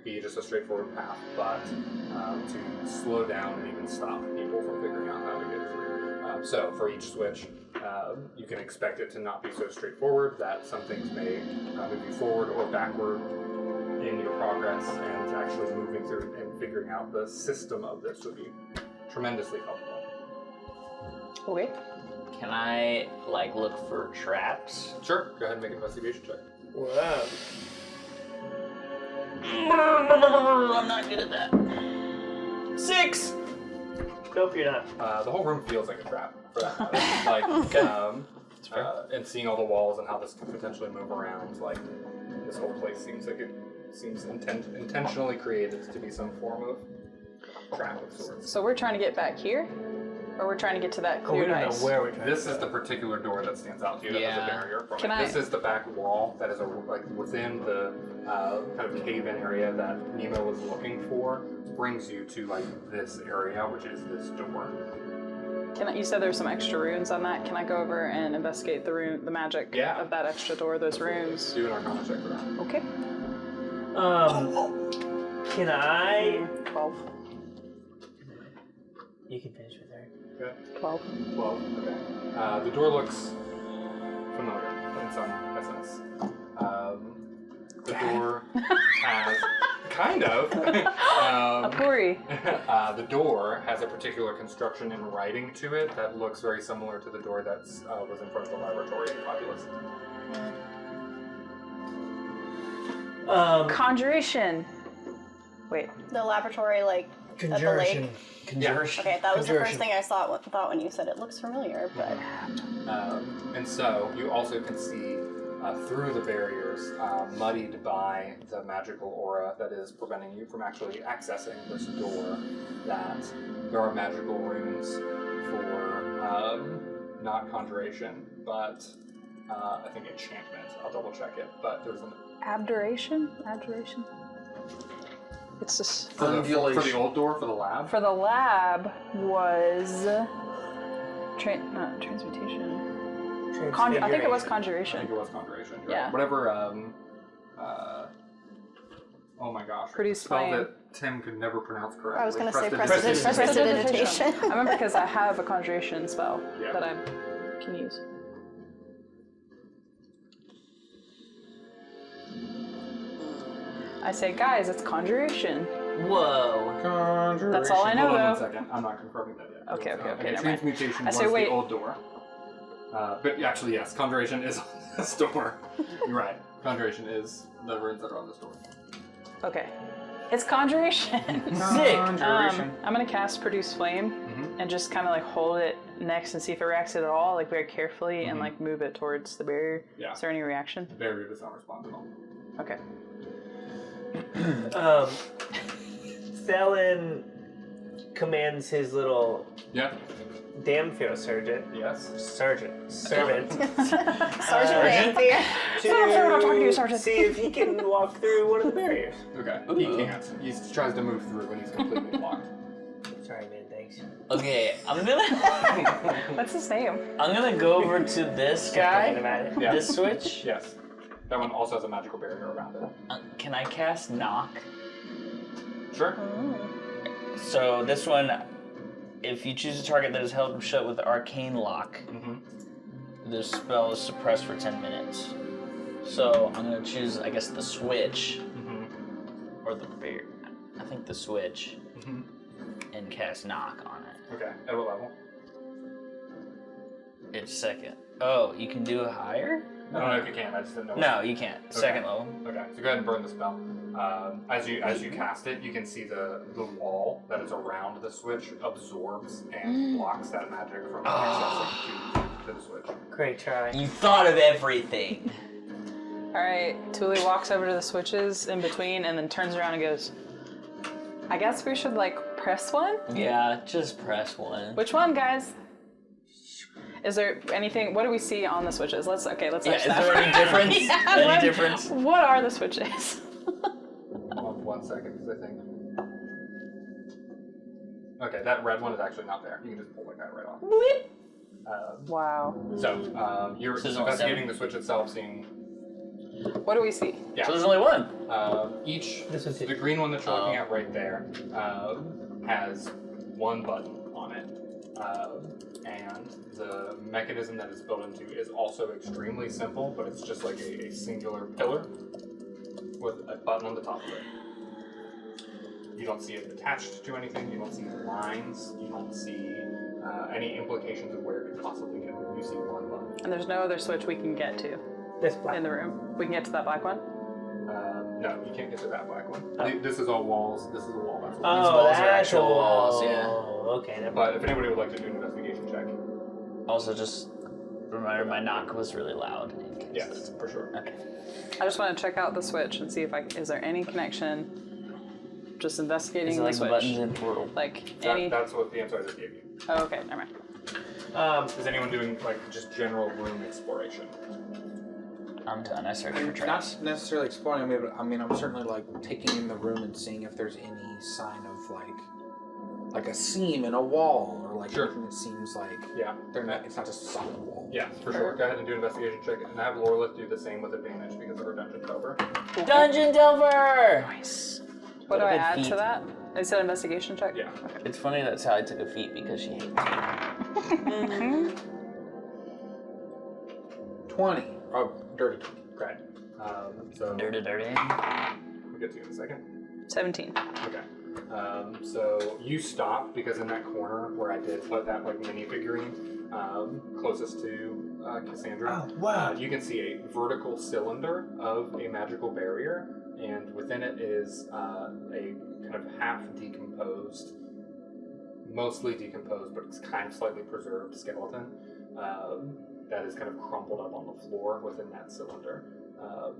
be just a straightforward path, but to slow down and even stop people from figuring out how to get through. So for each switch, you can expect it to not be so straightforward, that some things may move you forward or backward in your progress, and actually moving through and figuring out the system of this would be tremendously helpful. Okay. Can I like look for traps? Sure, go ahead and make an investigation check. Wow. I'm not good at that. 6. Nope, you're not. The whole room feels like a trap for that matter. Like, and seeing all the walls and how this can potentially move around, like this whole place seems like it seems intentionally created to be some form of trap of sorts. So we're trying to get back here, or we're trying to get to that Oh, we cleared don't know ice? where we're trying This to is go. the particular door that stands out to you that has a Yeah. barrier from Can it. I- This is the back wall that is like within the kind of cave-in area that Nemo was looking for. Brings you to like this area, which is this door. You said there's some extra runes on that. Can I go over and investigate the magic Yeah. of that extra door, those runes? Do an Arcana check for that. Okay. Can I? 12. You can finish with her. Okay. 12. Well, okay. The door looks familiar in some essence. The door has kind of. A puri. The door has a particular construction and writing to it that looks very similar to the door that was in front of the laboratory in Populous. Conjuration. Wait. The laboratory, like, at the Conjuration. lake. Conjuration. Okay, that was the first Conjuration. thing I thought when you said it looks familiar, but And so you also can see through the barriers, muddied by the magical aura that is preventing you from actually accessing this door, that there are magical runes for not conjuration, but I think enchantment. I'll double check it, but there's an Abjuration? Abjuration? It's just... for the old door for the lab. For the lab was... not transmutation. I think it was I conjuration. think it was conjuration. You're Yeah. right. Whatever. Oh my gosh. Produce spell flame. that Tim could never pronounce correctly. I was going to say Prestidigitation. prestidigitation. I remember because I have a conjuration spell Yeah. that I can use. I say, guys, it's conjuration. Whoa. That's all I know, Hold on 1 though. second. I'm not confirming that yet. Okay, And never mind. transmutation I was say, wait. the old door. But actually, yes, conjuration is on this door. You're right. Conjuration is the runes that are on this door. Okay. It's conjuration. Sick. Conjuration. I'm gonna cast Produce Flame and just kind of like hold it next and see if it reacts at all, like very carefully, and like move it towards the barrier. Yeah. Is there any reaction? The barrier does not respond at all. Okay. Thelen commands his little Yeah. Damphir servant. Yes. Servant. Sergeant Sergeant. Dampier. I'm talking to you, Sergeant. See if he can walk through one of the barriers. Okay. He can't. He tries to move through and he's completely blocked. Sorry, man. Thanks. Okay, I'm gonna What's his name? go over to this guy. Yeah. This switch. Yes. That one also has a magical barrier around it. Can I cast knock? Sure. So this one, if you choose a target that is held shut with the arcane lock, the spell is suppressed for 10 minutes. So I'm gonna choose, I guess, the switch or the barrier. I think the switch and cast knock on it. Okay. At what level? It's second. Oh, you can do it higher? I don't know if you can. I just didn't know. No, you can't. Second level. Okay, so go ahead and burn the spell. As you cast it, you can see the wall that is around the switch absorbs and blocks that magic from accessing to the switch. Great try. You thought of everything. Alright, Thule walks over to the switches in between and then turns around and goes, I guess we should like press one? Yeah, just press one. Which one, guys? Is there anything, what do we see on the switches? Let's Yeah, touch is that. there any difference? Yeah, Any what- difference? What are the switches? Hold on 1 second, because I think. Okay, that red one is actually not there. You can just pull like that right off. Wow. So you're This is on investigating 7. the switch itself, seeing What do we see? Yeah. So there's only one. The green one that you're looking at right there has one button on it. And the mechanism that it's built into is also extremely simple, but it's just like a singular pillar with a button on the top of it. You don't see it attached to anything, you don't see lines, you don't see any implications of where it could possibly go. You see one button. And there's no other switch we can get to This black. in the room. We can get to that black one? No, you can't get to that black one. This is all walls, this is a wall, that's a wall. Oh, walls are that's actual a walls, yeah. Okay, never mind. But if anybody would like to do an investigation check, Also, just reminder, my knock was really loud. yes, for sure. Okay. I just want to check out the switch and see if is there any connection. Just investigating Is it like the switch. buttons in Portal? Like any. That's what the answer I just gave you. Oh, okay, never mind. Is anyone doing like just general room exploration? I'm done. I searched for I'm traps. not necessarily exploring. I mean, I'm certainly like taking in the room and seeing if there's any sign of like a seam in a wall or like Sure. anything that seems like Yeah. it's not just a solid wall. Yeah, for sure. Go ahead and do an investigation check, and have Lorelith do the same with advantage because of her dungeon cover. Dungeon Delver! Nice. What do What I a good add feat. to that? Is it investigation check? Yeah. It's funny that's how I took a feat because she hates me. 20. Oh, dirty 20. Okay. So Dirty. we'll get to you in a second. 17. Okay. So you stop because in that corner where I did put that like mini figurine closest to Cassandra, Oh, wow. you can see a vertical cylinder of a magical barrier, and within it is a kind of half decomposed, mostly decomposed, but it's kind of slightly preserved skeleton that is kind of crumpled up on the floor within that cylinder.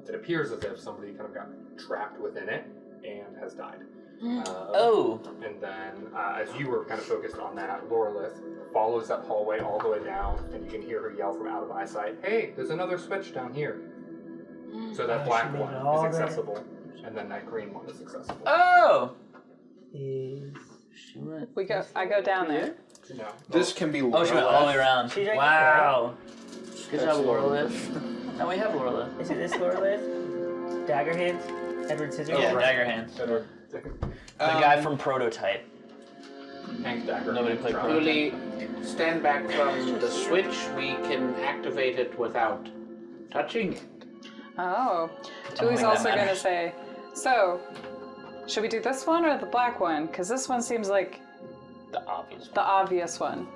It appears as if somebody kind of got trapped within it and has died. Oh! And then, as you were kind of focused on that, Lorelith follows that hallway all the way down, and you can hear her yell from out of eyesight, "Hey, there's another switch down here." So that black she one made all is that. accessible, and then that green one is accessible. Oh! Is She went. I go down there. No. This can be. Oh, she went all the way around. She's right Wow. Good That's job, Lorelith. Now we have Lorelith. Is it this Lorelith? Dagger hands? Edward Scissorhands? Yeah, right. dagger hand. Edward, The guy from Prototype. Hank Dagger. Nobody played Try. Prototype. Really stand back from the switch. We can activate it without touching it. Oh. think Julie's that also going to matters. say, so, should we do this one or the black one? Because this one seems like The obvious one. the obvious one.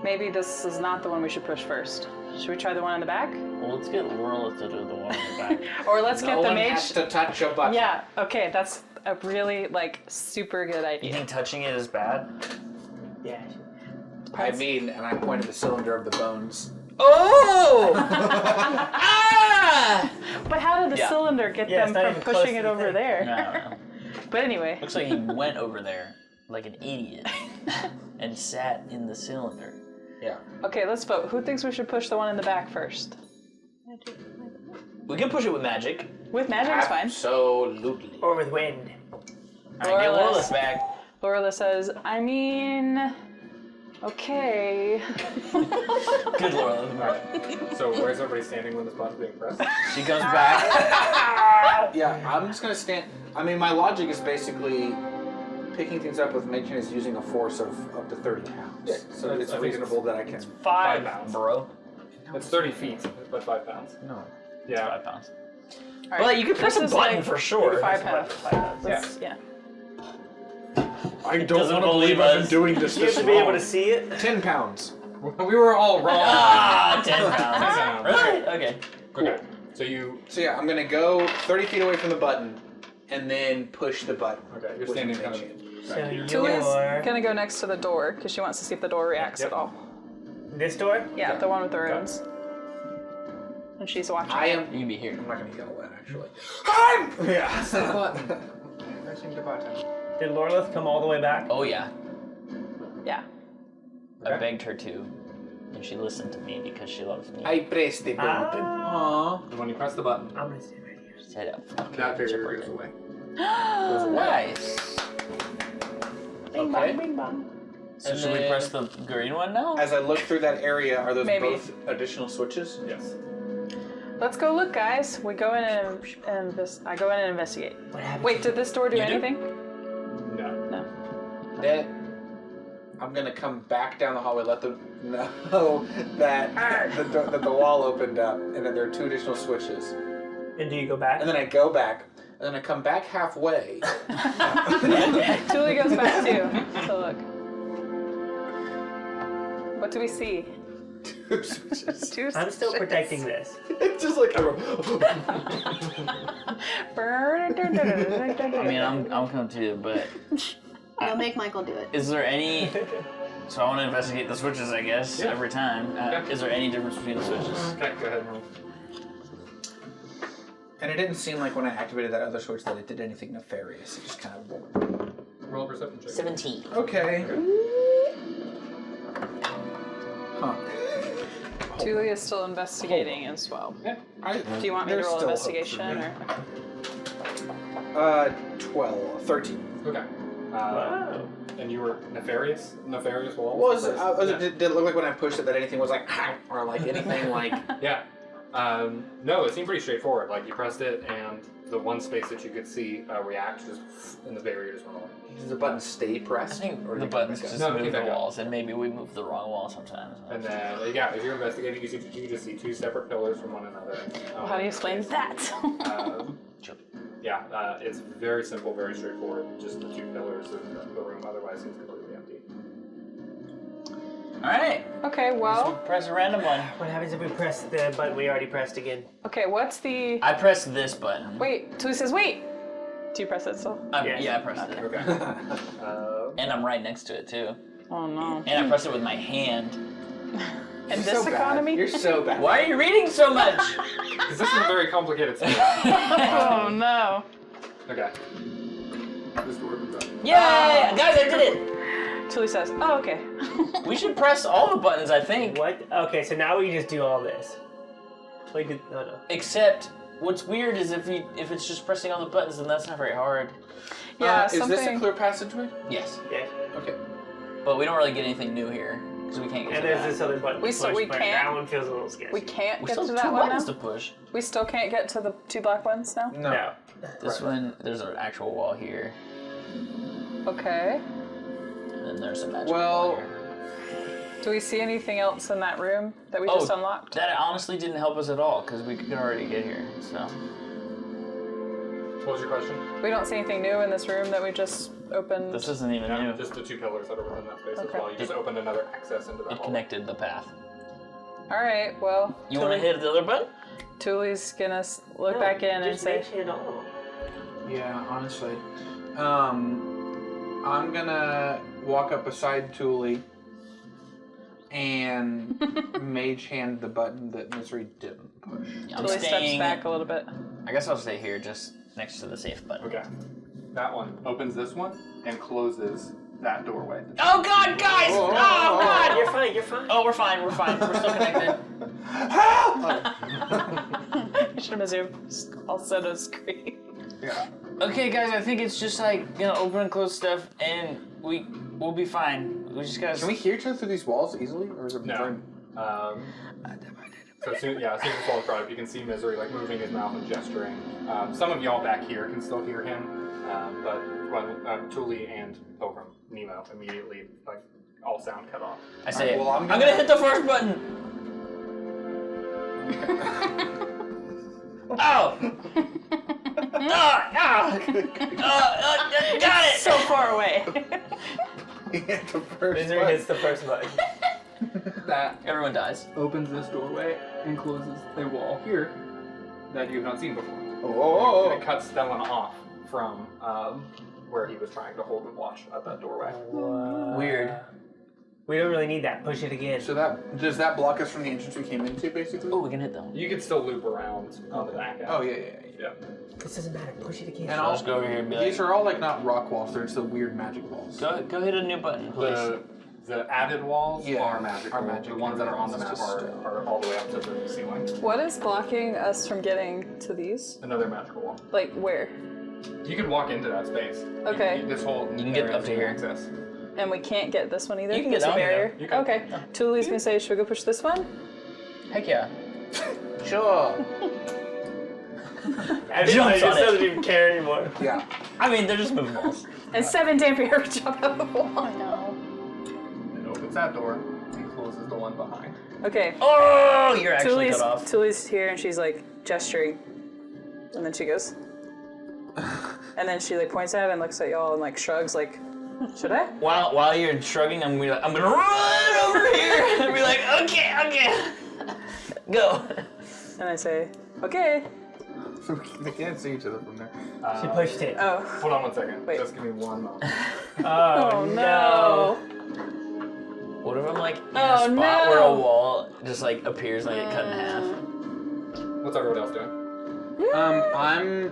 Maybe this is not the one we should push first. Should we try the one on the back? Well, let's get Lorelith to do the one in the back. Or let's No get the one mage. has to touch a button. Yeah, okay, that's a really, super good You idea. think touching it is bad? Yeah. I mean, and I pointed the cylinder of the bones. Oh! Ah! But how did the Yeah. cylinder get Yeah, it's them not from even close pushing to it the over thing. there? No, no. But anyway. Looks like he went over there like an idiot and sat in the cylinder. Yeah. Okay, let's vote. Who thinks we should push the one in the back first? We can push it with magic. With magic is fine. Absolutely. Or with wind. Alright, get Lorelith. Lorelith back. Lorela says, I mean, okay. Good Lorelith. Alright. So where's everybody standing when this button's being pressed? She comes back. Yeah, I'm just gonna stand. I mean, my logic is basically picking things up with making is using a force of up to 30 pounds. Yeah, So that's- it's I think reasonable that I can. 5 pounds. bro. It's 30 feet, but 5 pounds. No. Yeah. 5 pounds. All Well, you can press this a is button like for sure. 5 pounds. Yeah. Yeah. I Doesn't don't want to believe believe I've us. been doing this. You have to be able to see it. 10 pounds. We were all wrong. Ah, 10 10 pounds. pounds. Really? Okay. Okay. So you. So yeah, I'm gonna go 30 feet away from the button, and then push the button. Okay, you're with standing the kind of. chain. So Julie's you're gonna go next to the door because she wants to see if the door reacts Yep. at all. this door? Yeah, Okay. the one with the Okay. runes. And she's watching. I am. You can be here. I'm not gonna yell that actually. I'm. Yeah. Pressing the button. Did Lorelith come all the way back? Oh, yeah. Yeah. I Okay. begged her to, and she listened to me because she loves me. I pressed the button. Ah. And when you press the button, I'm gonna stay right here. Said it. that figure goes away. Nice. Bing Okay. bong, bing bong. So And should we then- press the green one now? As I look through that area, are those Maybe. both additional switches? Yes. Let's go look, guys. We go in and I go in and investigate. What happened? Wait, did this door do anything? No. No. That I'm gonna come back down the hallway, let them know that that the wall opened up, and that there are 2 additional switches. And do you go back? And then I go back, and then I come back halfway. Julie goes back too to look. What do we see? 2 switches. 2 I'm still switches. protecting this. It's just like I mean, I'm coming too, but No, make Michael do it. is there any? So I want to investigate the switches, I guess, every time. Is there any difference between the switches? Okay, go ahead and roll. And it didn't seem like when I activated that other switch that it did anything nefarious. It just kind of. Roll a perception check. 17. Okay. Huh. Julie is still investigating as well. Yeah. Do you want me to roll investigation or? 13. Okay. Wow. And you were nefarious? Nefarious walls? Did it look like when I pushed it that anything was like, or like anything like. Yeah. No, it seemed pretty straightforward. Like, you pressed it, and the one space that you could see react, just, and the barrier just went away. Does the button stay I pressed? think Or the did it buttons come back just up? No, move keep the that going. walls, and maybe we move the wrong wall sometimes. And then, yeah, if you're investigating, you just see 2 separate pillars from one another. How do you explain that? Sure. Yeah, it's very simple, very straightforward. Just the 2 pillars of the room, otherwise it's completely empty. All right. Okay, well, Press a random one. What happens if we press the button we already pressed again? okay, what's the... I pressed this button. Wait, Julie says wait! Do you press it still? Yes. Yeah, I pressed it. Okay. And I'm right next to it, too. Oh no. And I pressed it with my hand. In this economy? You're so bad. Why are you reading so much? Because this is a very complicated space. Oh no. Okay. This door opens up. Yay! Guys, I did it! Julie says, oh, okay. We should press all the buttons, I think. What? Okay, so now we just do all this. Wait, no. Except, what's weird is if it's just pressing all the buttons, then that's not very hard. Yeah, Is this a clear passageway? Yes. Yeah. Okay. But we don't really get anything new here, because we can't get And to there's that. this other button. We to still- push, we but can't- That one feels a little sketchy. We can't We get still to have that 2 one buttons now? to push. We still can't get to the 2 black ones now? No. This one, there's an actual wall here, Okay. and then there's a magic Well- wall here. Do we see anything else in that room that we just unlocked? That honestly didn't help us at all, because we could already get here, so. What was your question? We don't see anything new in this room that we just opened? This isn't even No, new. just the 2 pillars that are within that space Okay. as well. You just opened another access into that It hallway. connected the path. Alright, well, You want to hit the other button? Tully's gonna look back in and just say, mention all of them. Yeah, honestly. I'm gonna walk up beside Thule and mage hand the button that Misery didn't push. I'm Tully steps staying. back a little bit. I guess I'll stay here, just next to the safe button. Okay. That one opens this one and closes that doorway. Oh God, guys! Oh, God! You're fine, you're fine. Oh, we're fine. We're still connected. I should have assumed also no scream. Yeah. Okay, guys, I think it's just like open and close stuff, and we'll be fine. We just gotta. Can we hear each other through these walls easily, or is it No. So as soon as it's falling product, you can see Misery like moving his mouth and gesturing. Some of y'all back here can still hear him, but when Thule and Pilgrim Nemo immediately like all sound cut off. I say, Alright, well, I'm gonna hit the first button. Oh! Got it! So far away. Hit the first Misery button. hits the first button. That Everyone dies. opens this doorway and closes a wall here that you have not seen before. Oh. It cuts Stellan off from where he was trying to hold and watch at that doorway. Weird. We don't really need that. Push it again. So does that block us from the entrance we came into, basically? Oh, we can hit them. You can still loop around on the back end. Oh yeah. Yeah. This doesn't matter. Push it again. And I'll just go over here and be like, these are all like not rock walls; they're just the weird magic walls. go hit a new button, please. The added walls Yeah, are magical. are magic. The ones that are on the It's map just are all the way up to the ceiling. What is blocking us from getting to these? Another magical wall. Like where? You can walk into that space. Okay. This whole You can get area up to has here. access. And we can't get this one either? You can get It's a down here. barrier? You can. Okay. Tully's gonna say, should we go push this one? Heck yeah. Sure. Everybody Jumps on just it. doesn't even care anymore. Yeah. I mean, they're just moving walls. And 7 Dampier jump out of the wall. I know. It opens that door and closes the one behind. Okay. Oh, you're actually cut off. Tully's here and she's like gesturing. And then she goes. And then she like points at it and looks at y'all and like shrugs like, should I? While you're shrugging, I'm gonna run over here and be like, okay, go. And I say, okay. They can't see each other from there. She pushed it. Oh. Hold on one second. Wait. Just give me one moment. Oh, no. What if I'm like in Oh, a spot no. where a wall just like appears and I get cut in half? What's everyone else doing? I'm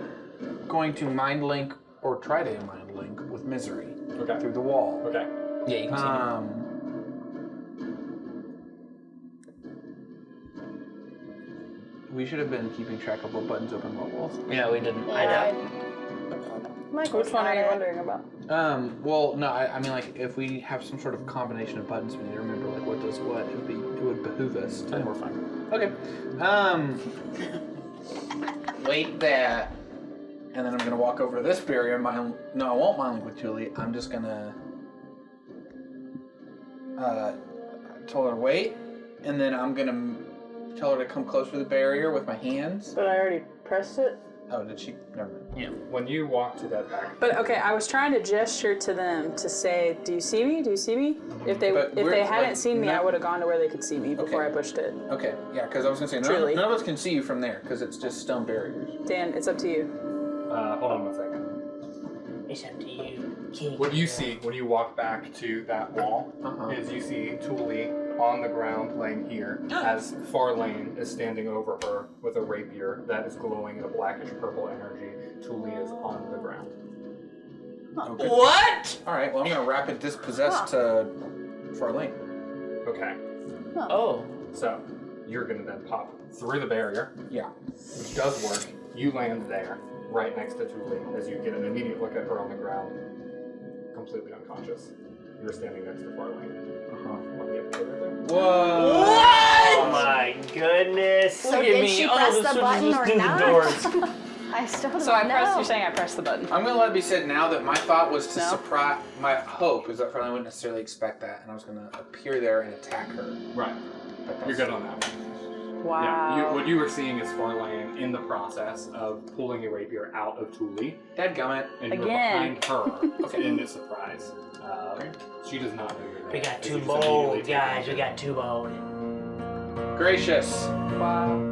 going to mind link or try to mind link with Misery Okay. through the wall. Okay. Yeah, you can see me. We should have been keeping track of what buttons open what walls. Yeah, we didn't. I Yeah, know. Michael's Which one got are you it. wondering about? Well, no, I mean, like, if we have some sort of combination of buttons, we need to remember, like, what does what. It would behoove us to. We're fine. Okay. Wait there. And then I'm gonna walk over to this barrier. No, I won't mind link with Julie. I'm just gonna tell her to wait, and then I'm gonna tell her to come closer to the barrier with my hands. But I already pressed it. Oh, did she? Never mind. Yeah. When you walk to that back, But okay, I was trying to gesture to them to say, "Do you see me? Do you see me?" If they But if we're, they hadn't like, seen me, no- I would have gone to where they could see me before Okay. I pushed it. Okay, yeah, because I was gonna say Truly. none of us can see you from there because it's just stone barriers. Dan, it's up to you. hold on one second. It's up to you, King. What you see when you walk back to that wall is you see Thule on the ground laying here as Farlane is standing over her with a rapier that is glowing in a blackish purple energy. Thule is on the ground. Okay. What? All right. Well, I'm gonna rapid dispossess to Farlane. Okay, Oh. so you're gonna then pop through the barrier, Yeah. which does work. You land there, right next to Thule, as you get an immediate look at her on the ground, completely unconscious. You're standing next to Farlane. Want to get over there? Whoa. Oh my goodness. So Look at did me, she all press the the switches button just or do the not? doors. I still don't So I know. pressed. You're saying I pressed the button. I'm gonna let it be said now that my thought was to No? surprise. My hope is that Farlane wouldn't necessarily expect that, and I was gonna appear there and attack her. Right. But You're good on that. Wow. Yeah, what you were seeing is Farlane in the process of pulling a rapier out of Thule, Dadgummit. and you were Again. behind her in this surprise. She does not know you're there. We got as you too just immediately bold, take guys. off. We got too bold. Gracious. Wow.